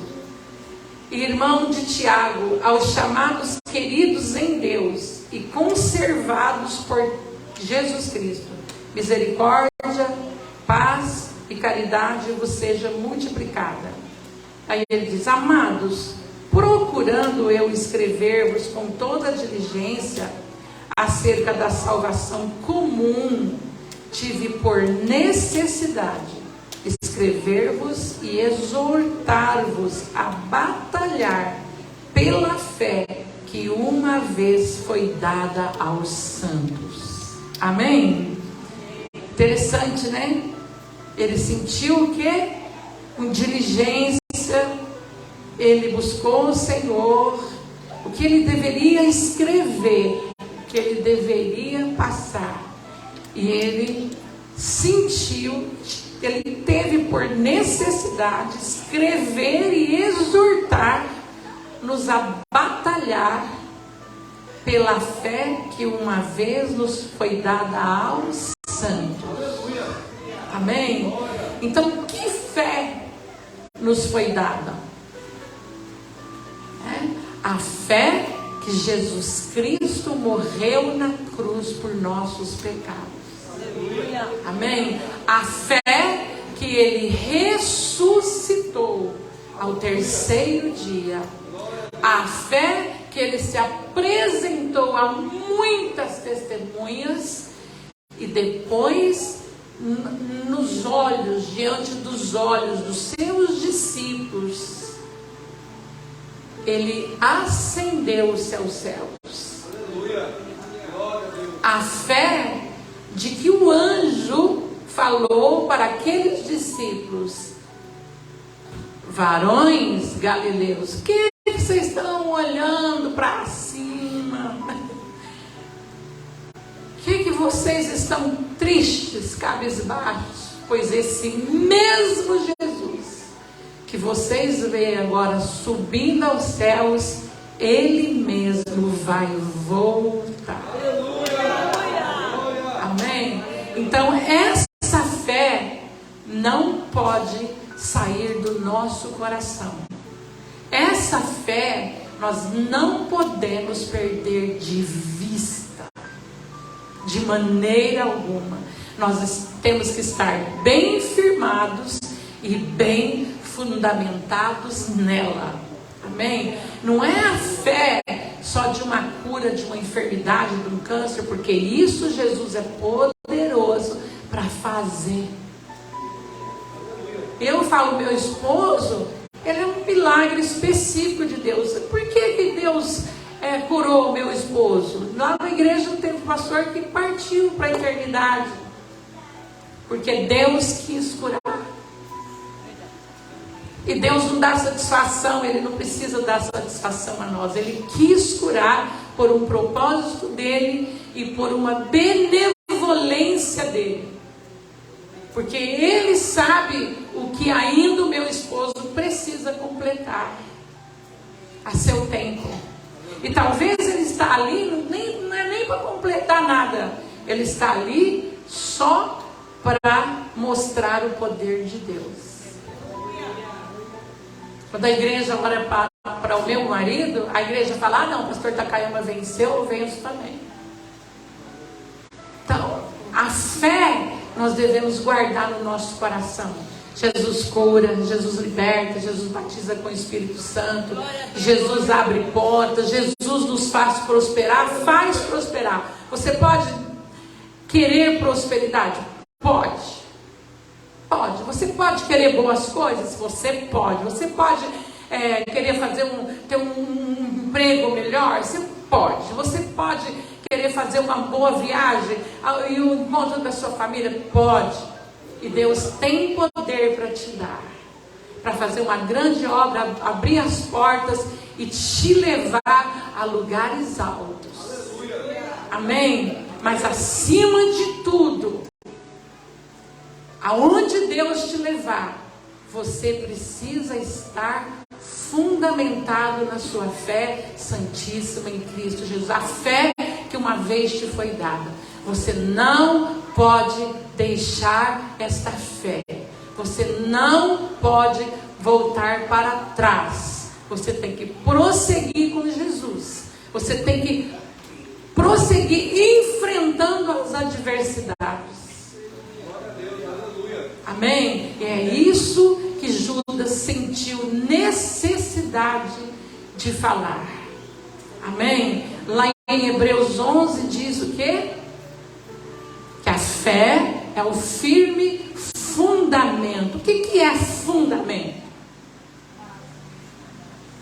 irmão de Tiago, aos chamados queridos em Deus e conservados por Jesus Cristo, misericórdia, paz e caridade vos seja multiplicada. Aí ele diz, amados, procurando eu escrever-vos com toda a diligência acerca da salvação comum tive por necessidade escrever-vos e exortar-vos a batalhar pela fé que uma vez foi dada aos santos. Amém? Interessante, né? Ele sentiu o quê? Com diligência, ele buscou o Senhor, o que ele deveria escrever, o que ele deveria passar. E ele sentiu, ele teve por necessidade escrever e exortar-nos a batalhar pela fé que uma vez nos foi dada aos santos. Amém? Então, que fé nos foi dada? A fé que Jesus Cristo morreu na cruz por nossos pecados. Amém? A fé que Ele ressuscitou ao terceiro dia. A fé que Ele se apresentou a muitas testemunhas e depois nos olhos, diante dos olhos dos seus discípulos, Ele ascendeu os seus céus. A fé de que o anjo falou para aqueles discípulos: varões galileus, que vocês estão olhando para cima? Que vocês estão tristes, cabisbaixos? Pois esse mesmo Jesus que vocês veem agora subindo aos céus, Ele mesmo vai voltar. Amém? Então essa fé não pode sair do nosso coração. Essa fé nós não podemos perder de vista, de maneira alguma. Nós temos que estar bem firmados e bem fundamentados nela. Amém? Não é a fé só de uma cura, de uma enfermidade, de um câncer, porque isso Jesus é poderoso para fazer. Eu falo, meu esposo, ele é um milagre específico de Deus. Por que Deus curou o meu esposo? Lá na igreja teve um pastor que partiu para a eternidade, porque Deus quis curar. E Deus não dá satisfação, Ele não precisa dar satisfação a nós. Ele quis curar por um propósito dEle e por uma benevolência dEle. Porque Ele sabe o que ainda o meu esposo precisa completar a seu tempo. E talvez ele está ali, não é nem para completar nada. Ele está ali só para mostrar o poder de Deus. Quando a igreja olha para o meu marido, a igreja fala: ah, não, o pastor Takayama venceu, eu venço também. Então, a fé nós devemos guardar no nosso coração. Jesus cura, Jesus liberta, Jesus batiza com o Espírito Santo, Jesus abre portas, Jesus nos faz prosperar, faz prosperar. Você pode querer prosperidade? Pode. Pode. Você pode querer boas coisas? Você pode. Você pode querer ter um emprego melhor? Você pode. Você pode querer fazer uma boa viagem e o encontro da sua família? Pode. E Deus tem poder para te dar, para fazer uma grande obra, abrir as portas e te levar a lugares altos. Amém? Mas acima de tudo, aonde Deus te levar, você precisa estar fundamentado na sua fé santíssima em Cristo Jesus. A fé que uma vez te foi dada. Você não pode deixar esta fé. Você não pode voltar para trás. Você tem que prosseguir com Jesus. Você tem que prosseguir enfrentando as adversidades. Amém? E é isso que Judas sentiu necessidade de falar. Amém? Lá em Hebreus 11 diz o quê? Que a fé é o firme fundamento. O que é fundamento?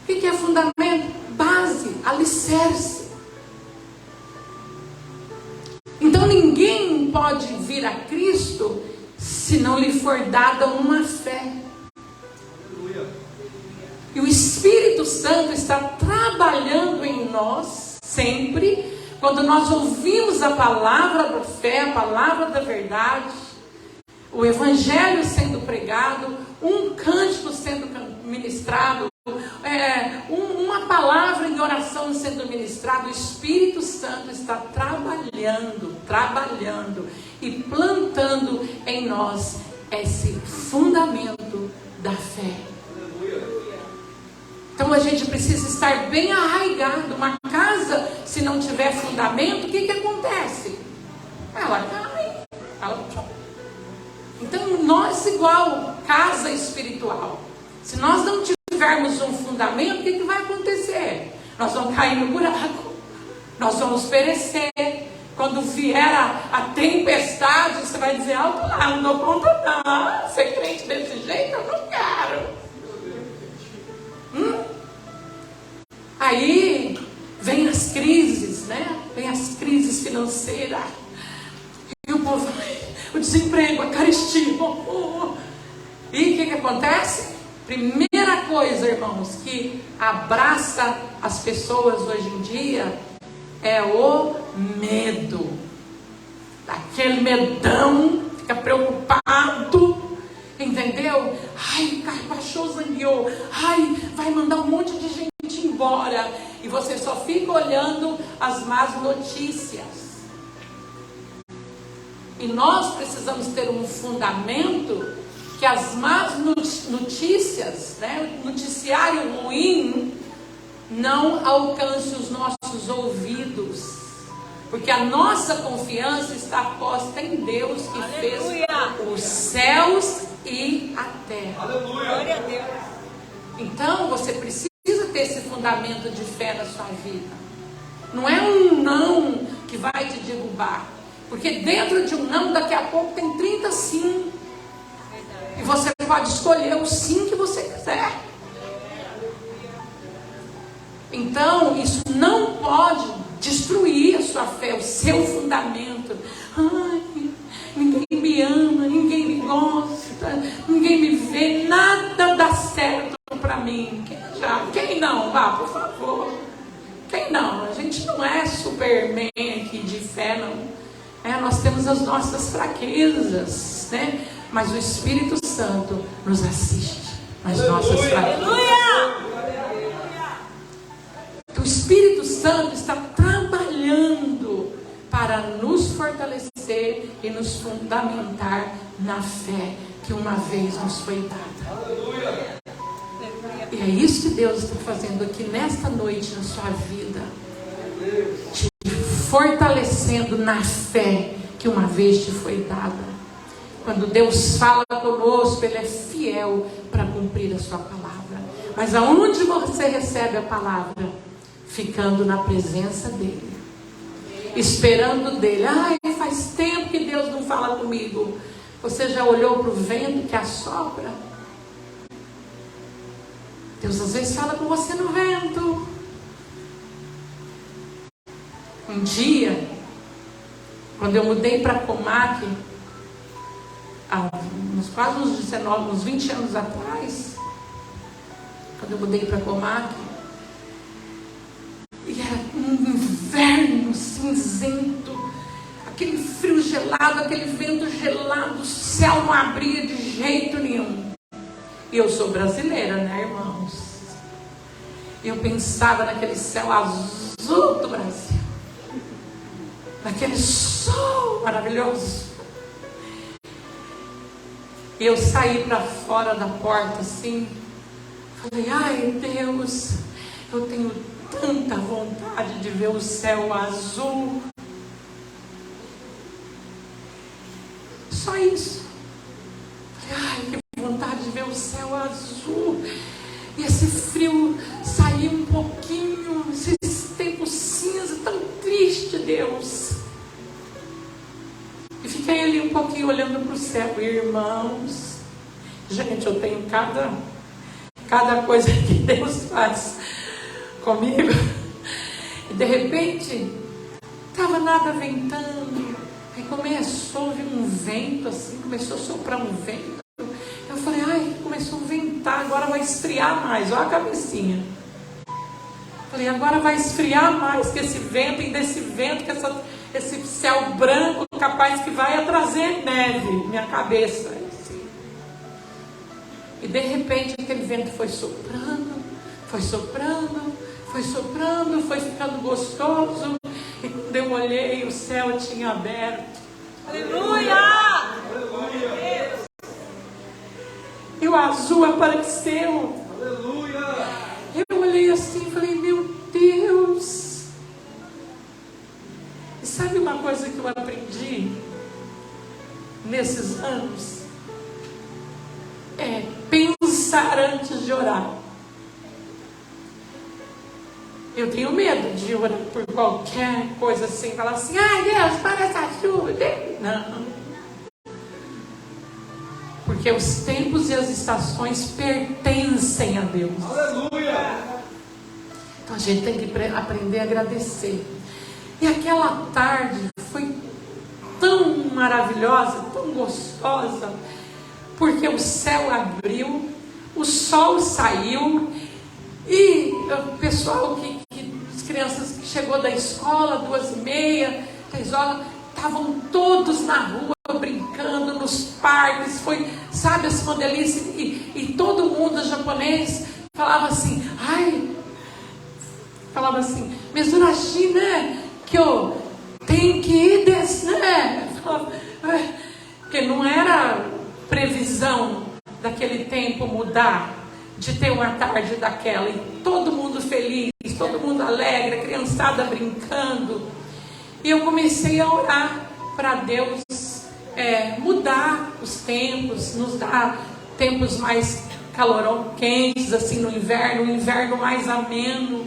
O que é fundamento? Base, alicerce. Então ninguém pode vir a Cristo se não lhe for dada uma fé. E o Espírito Santo está trabalhando em nós sempre, quando nós ouvimos a palavra da fé, a palavra da verdade, o Evangelho sendo pregado, um cântico sendo ministrado, uma palavra em oração sendo ministrada. O Espírito Santo está trabalhando e plantando em nós esse fundamento da fé. Então a gente precisa estar bem arraigado. Uma casa, se não tiver fundamento, o que acontece? Ela cai. Então nós, igual casa espiritual, se nós não tivermos um fundamento, o que vai acontecer? Nós vamos cair no buraco, nós vamos perecer. Quando vier a tempestade, você vai dizer: alto lá, não dou conta não, ser crente desse jeito eu não quero. Aí vem as crises, né? Vem as crises financeiras. E o povo, o desemprego, a carestia. E o que acontece? Primeira coisa, irmãos, que abraça as pessoas hoje em dia é o medo. Aquele medão, fica preocupado, entendeu? Ai, baixou, zangueou. Ai, vai mandar um monte de gente embora. E você só fica olhando as más notícias. E nós precisamos ter um fundamento que as más notícias, né, o noticiário ruim, não alcance os nossos ouvidos. Porque a nossa confiança está posta em Deus que fez os céus e a terra. Glória a Deus. Então você precisa ter esse fundamento de fé na sua vida. Não é um não que vai te derrubar. Porque dentro de um não, daqui a pouco tem 30 sim. E você pode escolher o sim que você quiser. Então, isso não pode destruir a sua fé, o seu fundamento. Ai, ninguém me ama, ninguém me gosta, ninguém me vê, nada dá certo para mim. Quem não? Vá, por favor. Quem não? A gente não é Superman aqui de fé, não. Nós temos as nossas fraquezas, né? Mas o Espírito Santo nos assiste nas nossas fraquezas. O Espírito Santo está trabalhando para nos fortalecer e nos fundamentar na fé que uma vez nos foi dada. E é isso que Deus está fazendo aqui nesta noite na sua vida, te fortalecendo na fé que uma vez te foi dada. Quando Deus fala conosco, Ele é fiel para cumprir a sua palavra. Mas aonde você recebe a palavra? Ficando na presença dEle, esperando dEle. Ai, faz tempo que Deus não fala comigo. Você já olhou para o vento que assopra? Deus às vezes fala com você no vento. Um dia, quando eu mudei para Comac, quase uns 20 anos atrás, quando eu mudei para Comac, e era um inverno cinzento, aquele frio gelado, aquele vento gelado, o céu não abria de jeito nenhum. E eu sou brasileira, né, irmãos? Eu pensava naquele céu azul do Brasil, naquele sol maravilhoso. E eu saí para fora da porta assim, falei: ai Deus, eu tenho tanta vontade de ver o céu azul. Só isso. Ai, que vontade de ver o céu azul. E esse frio sair um pouquinho, esse tempo cinza tão triste, Deus. E fiquei ali um fico aqui olhando para o céu, irmãos. Gente, eu tenho cada coisa que Deus faz comigo. E de repente, estava nada ventando. Aí começou a vir um vento assim, começou a soprar um vento. Eu falei, ai, começou a ventar, agora vai esfriar mais. Olha a cabecinha. Falei, agora vai esfriar mais que esse vento, e desse vento, que esse céu branco, capaz que vai trazer neve. Minha cabeça. Assim. E de repente aquele vento foi soprando, foi soprando, foi soprando, foi ficando gostoso. E quando eu olhei, o céu tinha aberto. Aleluia! E o azul apareceu. Aleluia! Eu olhei assim e falei, meu Deus. E sabe uma coisa que eu aprendi nesses anos? É pensar antes de orar. Eu tenho medo de orar por qualquer coisa assim, falar assim, ai Deus, para essa chuva. Não. Porque os tempos e as estações pertencem a Deus. Aleluia! Então a gente tem que aprender a agradecer. E aquela tarde foi tão maravilhosa, tão gostosa, porque o céu abriu, o sol saiu, e o pessoal as crianças que chegou da escola, 2h30, 3h, estavam todos na rua brincando, nos parques, foi, sabe, assim, uma delícia, e todo mundo japonês falava assim, Mizurashi, né, que eu tenho que ir desse, né, porque não era previsão daquele tempo mudar, de ter uma tarde daquela, e todo mundo feliz, todo mundo alegre, a criançada brincando, e eu comecei a orar para Deus mudar os tempos, nos dar tempos mais quentes, assim, no inverno, um inverno mais ameno,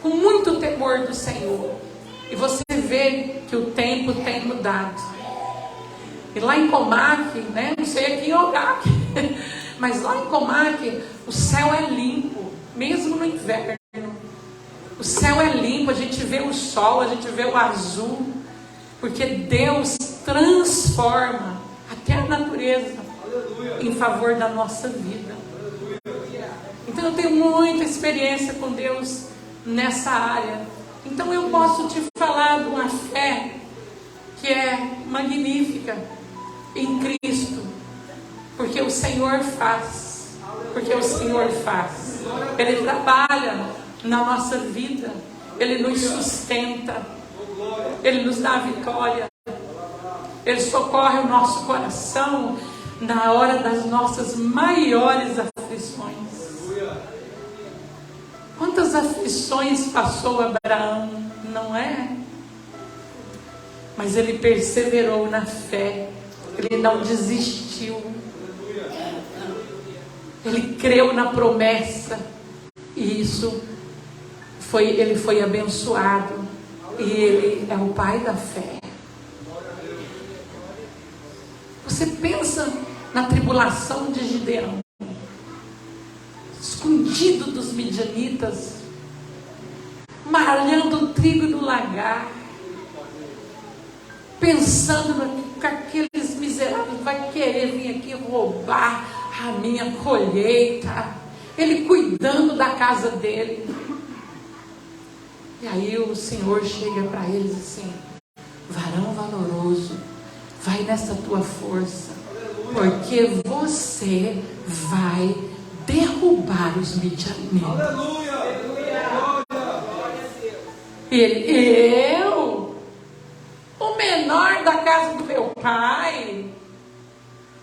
com muito temor do Senhor. E você vê que o tempo tem mudado. E lá em Comac, né, não sei aqui em Ogac, mas lá em Comac, o céu é limpo, mesmo no inverno. O céu é limpo, a gente vê o sol, a gente vê o azul, porque Deus transforma até a natureza em favor da nossa vida. Então eu tenho muita experiência com Deus nessa área. Então eu posso te falar de uma fé que é magnífica em Cristo, porque o Senhor faz, Ele trabalha na nossa vida, Ele nos sustenta, Ele nos dá a vitória, Ele socorre o nosso coração na hora das nossas maiores aflições. Quantas aflições passou Abraão, não é? Mas ele perseverou na fé, ele não desistiu, ele creu na promessa, e ele foi abençoado, e ele é o pai da fé. Você pensa na tribulação de Gideão, escondido dos midianitas, malhando o trigo no lagar, pensando que aqueles miseráveis vai querer vir aqui roubar a minha colheita, ele cuidando da casa dele. E aí o Senhor chega para eles assim, varão valoroso, vai nessa tua força, porque você vai derrubar os midianitas. Aleluia! E ele, o menor da casa do meu pai,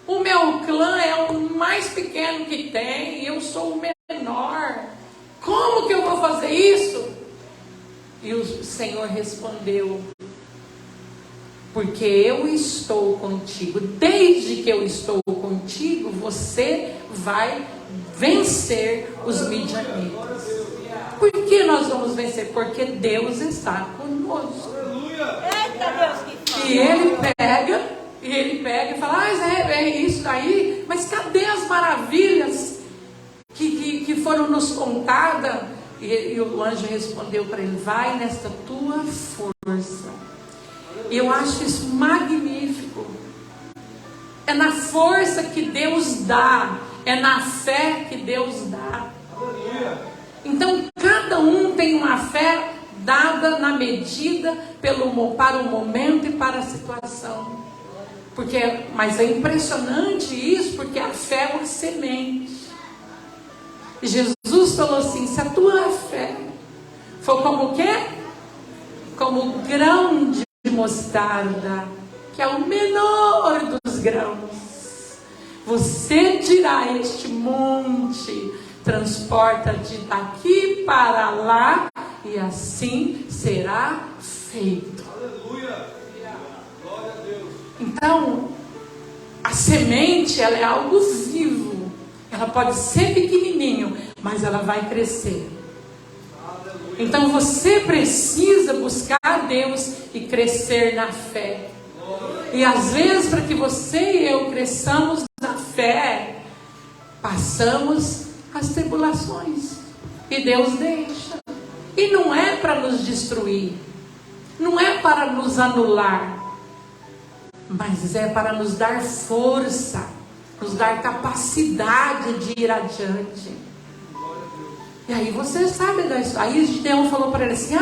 o meu clã é o mais pequeno que tem, eu sou o menor, como que eu vou fazer isso? E o Senhor respondeu, porque eu estou contigo, desde que eu estou contigo, você vai vencer os midianitas. Por que nós vamos vencer? Porque Deus está conosco. Eita Deus, que E Ele pega E ele pega e fala, é isso daí, mas cadê as maravilhas que foram nos contadas? E o anjo respondeu para ele, vai nesta tua força. E eu acho isso magnífico. É na força que Deus dá, é na fé que Deus dá. Então cada um tem uma fé dada na medida para o momento e para a situação. Mas é impressionante isso, porque a fé é uma semente. E Jesus falou assim, se a tua fé for como o quê? Como grão de mostarda, que é o menor dos grãos, você dirá a este monte, transporta-te daqui para lá, e assim será feito. Aleluia! Glória a Deus. Então, a semente, ela é algo vivo. Ela pode ser pequenininho, mas ela vai crescer. Aleluia. Então, você precisa buscar a Deus e crescer na fé. E às vezes, para que você e eu cresçamos na fé, passamos as tribulações. E Deus deixa. E não é para nos destruir, não é para nos anular, mas é para nos dar força, nos dar capacidade de ir adiante. E aí você sabe da história. Aí Gideão falou para ele assim,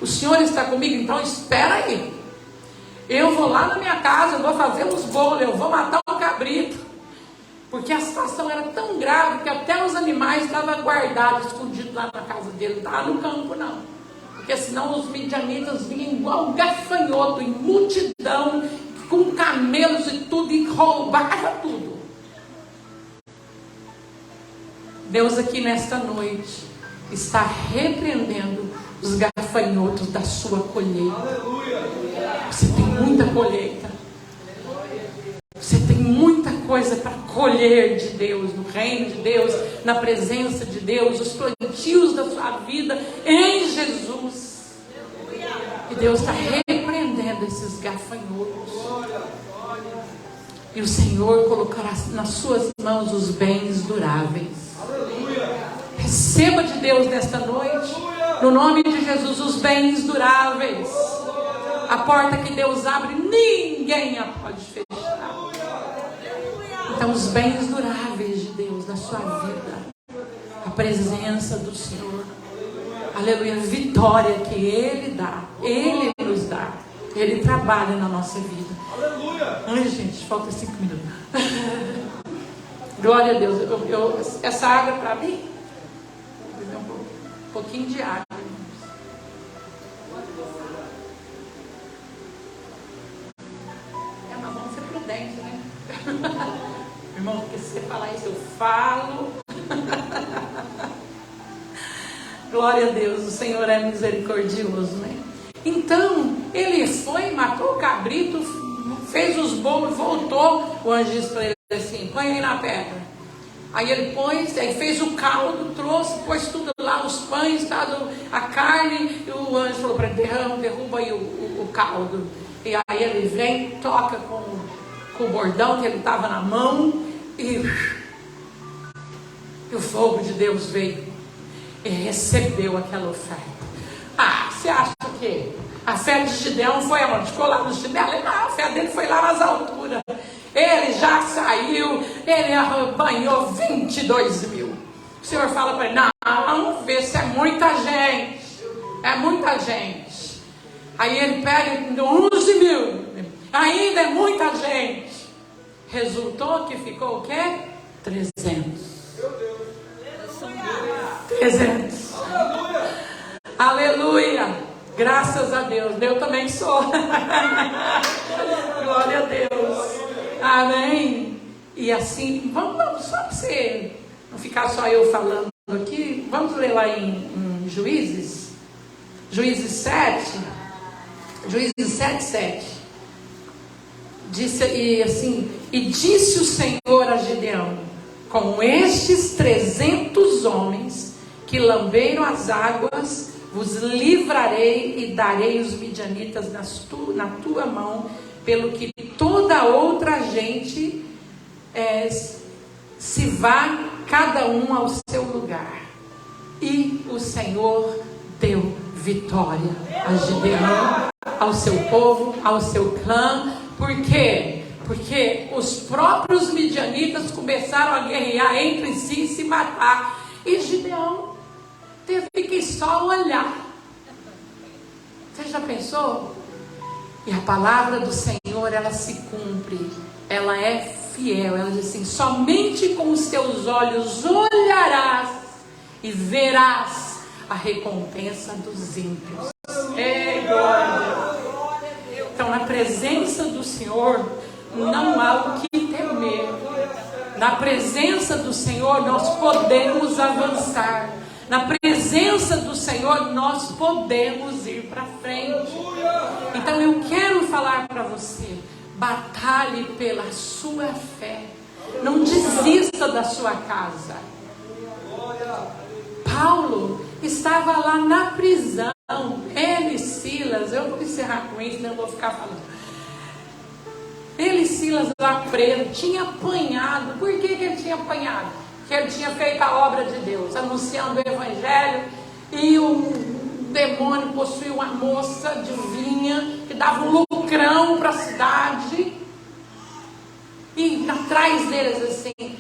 o Senhor está comigo, então espera aí. Eu vou lá na minha casa, eu vou fazer os bolos, eu vou matar um cabrito. Porque a situação era tão grave que até os animais estavam guardados, escondidos lá na casa dele. Não estava no campo, não. Porque senão os midianitas vinham igual um gafanhoto, em multidão, com camelos e tudo, e roubava tudo. Deus aqui nesta noite está repreendendo os gafanhotos da sua colheita. Você tem muita colheita. Você tem muita coisa para colher de Deus, no reino de Deus, na presença de Deus, os plantios da sua vida em Jesus. E Deus está repreendendo esses gafanhotos. E o Senhor colocará nas suas mãos os bens duráveis. Receba de Deus nesta noite, no nome de Jesus, os bens duráveis. A porta que Deus abre, ninguém a pode fechar. Então, os bens duráveis de Deus na sua vida, a presença do Senhor, aleluia, a vitória que Ele dá, Ele nos dá, Ele trabalha na nossa vida. Ai, gente, falta 5 minutos. Glória a Deus. Essa água para mim, um pouquinho de água. Mas vamos ser prudentes, né? Irmão, porque se você falar isso, eu falo. Glória a Deus, o Senhor é misericordioso, né? Então, ele foi, matou o cabrito, fez os bolos, voltou. O anjo disse para ele assim, põe aí na pedra. Aí ele pôs, aí fez o caldo, trouxe, pôs tudo lá, os pães, a carne. E o anjo falou para ele, derruba aí o caldo. E aí ele vem, toca com o bordão que ele estava na mão. E o fogo de Deus veio e recebeu aquela oferta. Você acha que a fé de Gideão foi aonde? Ficou lá no chinelo? Não, a fé dele foi lá nas alturas. Ele já saiu, ele arrebanhou 22 mil. O Senhor fala para ele, não, vamos ver se é muita gente. É muita gente. Aí ele pega 11 mil. Ainda é muita gente. Resultou que ficou o quê? 300. 300. Aleluia. Graças a Deus. Eu também sou. Glória a Deus. Amém. E assim, vamos só para você não ficar só eu falando aqui. Vamos ler lá em Juízes. Juízes 7. Juízes 7, 7. E disse o Senhor a Gideão: com estes 300 homens que lamberam as águas, vos livrarei e darei os midianitas na tua mão, pelo que toda outra gente se vá cada um ao seu lugar. E o Senhor deu vitória a Gideão, ao seu povo, ao seu clã. Por quê? Porque os próprios midianitas começaram a guerrear entre si e se matar. E Gideão teve que só olhar. Você já pensou? E a palavra do Senhor, ela se cumpre. Ela é fiel. Ela diz assim: somente com os teus olhos olharás e verás a recompensa dos ímpios. Então, na presença do Senhor, não há o que temer. Na presença do Senhor, nós podemos avançar. Na presença do Senhor, nós podemos ir para frente. Então, eu quero falar para você: batalhe pela sua fé. Não desista da sua casa. Paulo estava lá na prisão. Ele e Silas, eu vou encerrar com isso, não vou ficar falando. Ele e Silas lá preso, tinha apanhado. Por que ele tinha apanhado? Porque ele tinha feito a obra de Deus, anunciando o Evangelho. E o demônio possuiu uma moça divinha que dava um lucrão para a cidade. E atrás deles assim: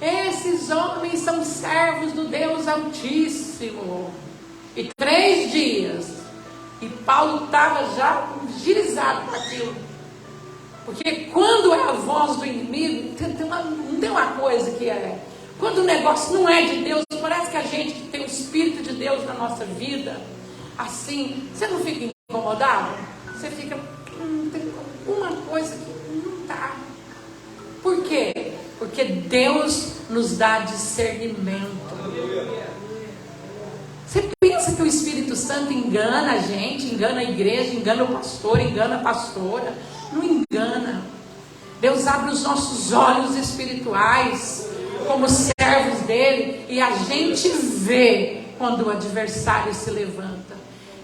esses homens são servos do Deus Altíssimo. E 3 dias, e Paulo estava já girizado com aquilo. Porque quando é a voz do inimigo, não tem uma coisa que é... Quando o negócio não é de Deus, parece que a gente que tem o Espírito de Deus na nossa vida, assim, você não fica incomodado? Você fica, tem alguma coisa que não está. Por quê? Porque Deus nos dá discernimento. Você pensa que o Espírito Santo engana a gente, engana a igreja, engana o pastor, engana a pastora? Não engana. Deus abre os nossos olhos espirituais como servos dele, e a gente vê quando o adversário se levanta.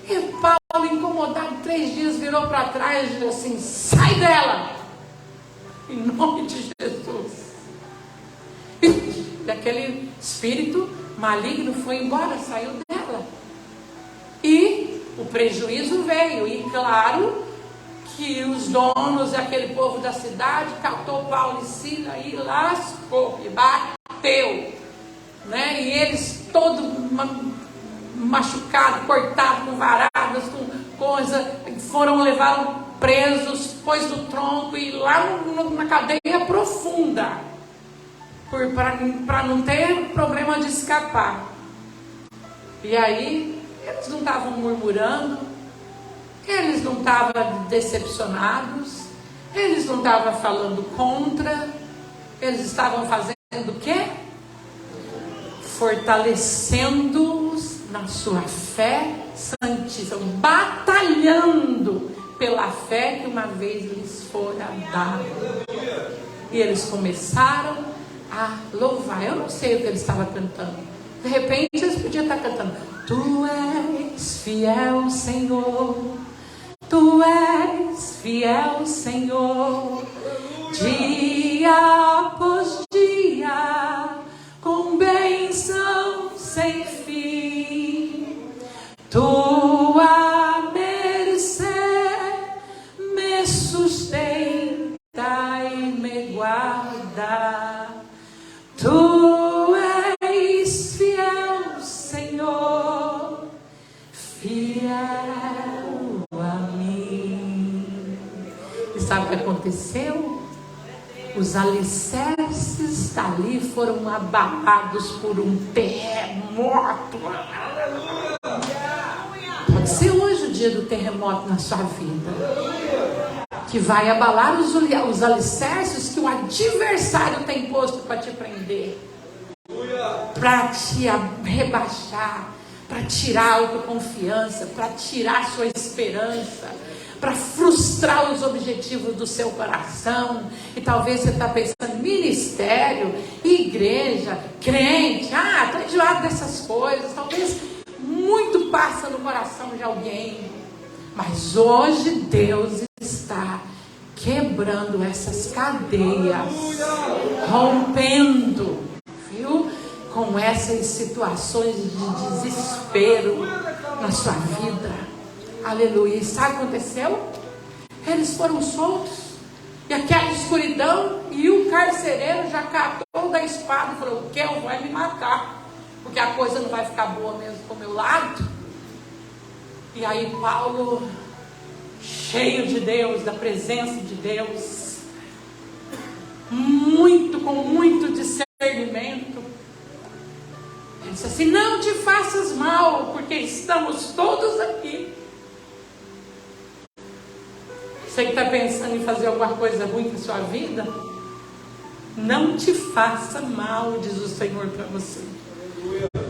E Paulo, incomodado, 3 dias, virou para trás e disse assim: sai dela, em nome de Jesus. E aquele espírito maligno foi embora, saiu dela. E o prejuízo veio. E claro que os donos, aquele povo da cidade, catou Paulo e Silas e lascou, e bateu, né? E eles todos machucados, cortados, com varadas, com coisa, levaram presos, pôs no tronco e lá na cadeia profunda, para não ter problema de escapar. E aí eles não estavam murmurando, eles não estavam decepcionados, eles não estavam falando contra, eles estavam fazendo o quê? Fortalecendo-os na sua fé santíssima, batalhando pela fé que uma vez lhes fora dada. E eles começaram a louvar. Eu não sei o que eles estavam cantando. De repente eles podiam estar cantando: Tu és fiel, Senhor. Tu és fiel, Senhor. Dia após dia, com bênção sem fim. Tua mercê me sustenta e me guarda. Tu és fiel, Senhor, fiel a mim. E sabe o que aconteceu? Os alicerces dali foram abalados por um terremoto. Pode ser hoje o dia do terremoto na sua vida, que vai abalar os alicerces que o adversário tem posto para te prender, para te rebaixar, para tirar a autoconfiança, para tirar a sua esperança, para frustrar os objetivos do seu coração. E talvez você está pensando: ministério, igreja, crente, estou enjoado dessas coisas. Talvez muito passa no coração de alguém. Mas hoje Deus está quebrando essas cadeias, rompendo, viu? Com essas situações de desespero na sua vida. Aleluia. E sabe o que aconteceu? Eles foram soltos. E aquela escuridão, e o carcereiro já catou da espada e falou: o que vai me matar, porque a coisa não vai ficar boa mesmo pro meu lado. E aí Paulo, cheio de Deus, da presença de Deus, com muito discernimento, ele disse assim: não te faças mal, porque estamos todos aqui. Você que está pensando em fazer alguma coisa ruim com a sua vida, não te faça mal, diz o Senhor para você.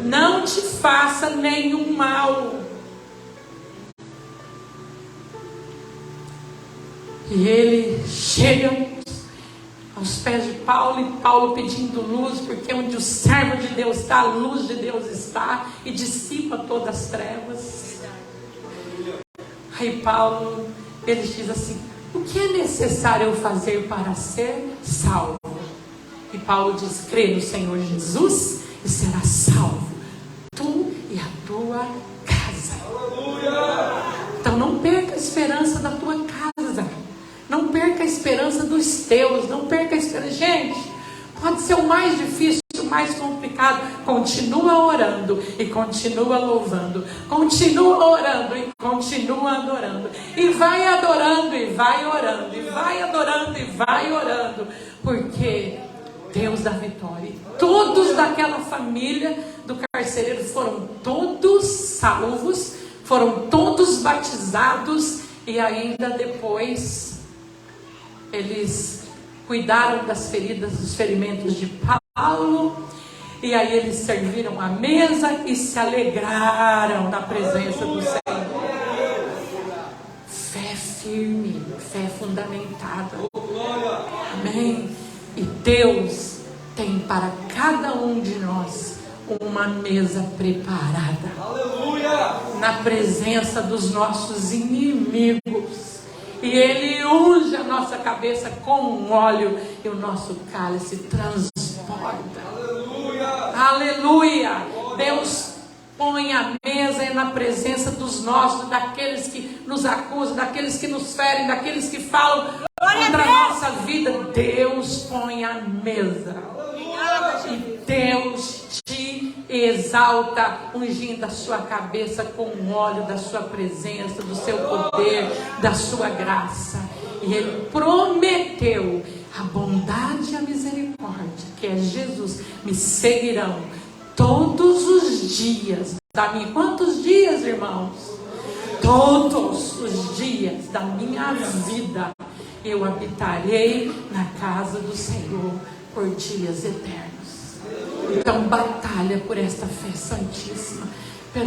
Não te faça nenhum mal. E ele chega aos pés de Paulo, e Paulo pedindo luz, porque onde o servo de Deus está, a luz de Deus está, e dissipa todas as trevas. Aí Paulo, ele diz assim: o que é necessário eu fazer para ser salvo? E Paulo diz: crê no Senhor Jesus e serás salvo, tu e a tua casa. Então não perca a esperança da tua casa, não perca a esperança dos teus, não perca a esperança. Gente, pode ser o mais difícil, o mais complicado, continua orando e continua louvando, continua orando e continua adorando, e vai adorando e vai orando, e vai adorando e vai orando, porque Deus dá vitória. E todos daquela família do carcereiro foram todos salvos, foram todos batizados, e ainda depois eles cuidaram das feridas, dos ferimentos de Paulo, e aí eles serviram a mesa e se alegraram na presença do Senhor. Fé firme, fé fundamentada. Amém. E Deus tem para cada um de nós uma mesa preparada, na presença dos nossos inimigos. E Ele unge a nossa cabeça com um óleo, e o nosso cálice transborda. Aleluia! Deus põe a mesa na presença dos nossos, daqueles que nos acusam, daqueles que nos ferem, daqueles que falam contra a nossa vida. Deus põe a mesa. E Deus te exalta, ungindo a sua cabeça com o óleo da sua presença, do seu poder, da sua graça. E Ele prometeu: a bondade e a misericórdia, que é Jesus, me seguirão todos os dias da minha... Quantos dias, irmãos? Todos os dias da minha vida eu habitarei na casa do Senhor por dias eternos. Então batalha por esta fé santíssima,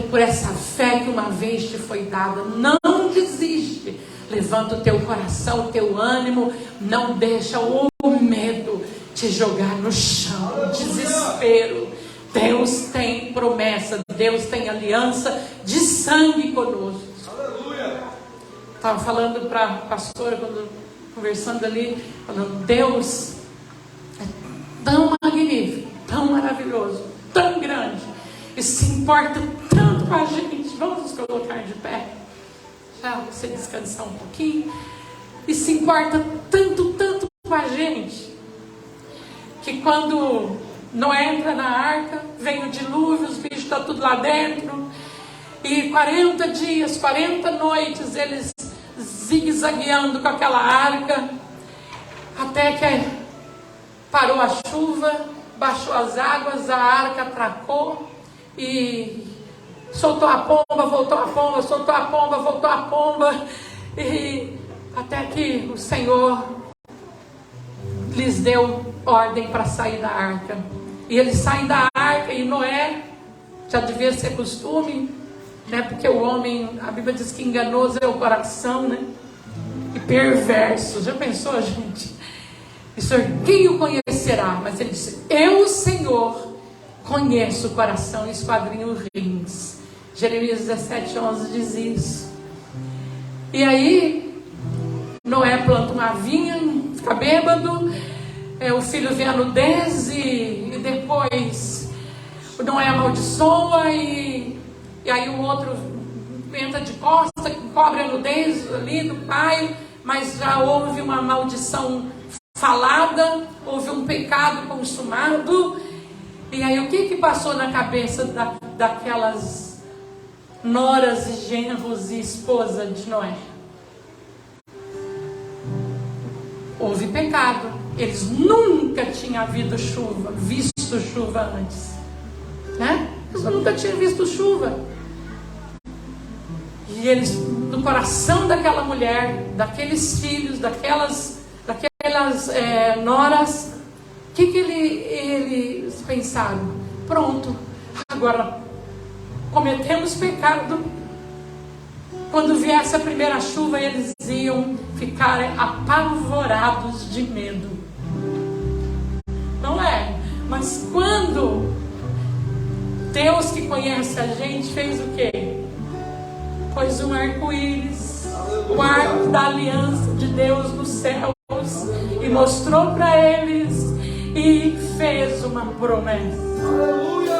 por essa fé que uma vez te foi dada. Não desiste. Levanta o teu coração, o teu ânimo. Não deixa o medo te jogar no chão, o desespero. Deus tem promessa, Deus tem aliança de sangue conosco. Estava falando para a pastora, quando conversando ali, falando: Deus é tão magnífico, tão maravilhoso, tão grande, e se importa tanto com a gente. Vamos nos colocar de pé, já você descansar um pouquinho. E se importa tanto com a gente, que quando Noé entra na arca, vem o dilúvio, os bichos estão tudo lá dentro, e 40 dias, 40 noites, eles zigue-zagueando com aquela arca, até que parou a chuva, baixou as águas, a arca atracou, e soltou a pomba, voltou a pomba, soltou a pomba, voltou a pomba, e até que o Senhor lhes deu ordem para sair da arca. E eles saem da arca, e Noé, já devia ser costume, né? Porque o homem, a Bíblia diz que enganoso é o coração, né? E perverso. Já pensou, gente? E Senhor, quem o conhecerá? Mas ele disse: eu, Senhor, conheço o coração e esquadrinho rins. Jeremias 17:11 diz isso. E aí Noé planta uma vinha, fica bêbado, o filho vê a nudez e depois o Noé amaldiçoa e aí o outro entra de costa, cobre a nudez ali do pai, mas já houve uma maldição falada, houve um pecado consumado. E aí o que passou na cabeça daquelas noras e genros e esposa de Noé? Houve pecado. Eles nunca tinham visto chuva antes, né? Eles nunca tinham visto chuva. E eles, no coração daquela mulher, daqueles filhos, daquelas noras, o que eles pensaram? Pronto, agora cometemos pecado. Quando viesse a primeira chuva, eles iam ficar apavorados de medo. Não é? Mas quando Deus, que conhece a gente, fez o quê? Pôs um arco-íris, o arco da aliança de Deus nos céus, e mostrou para eles e fez uma promessa.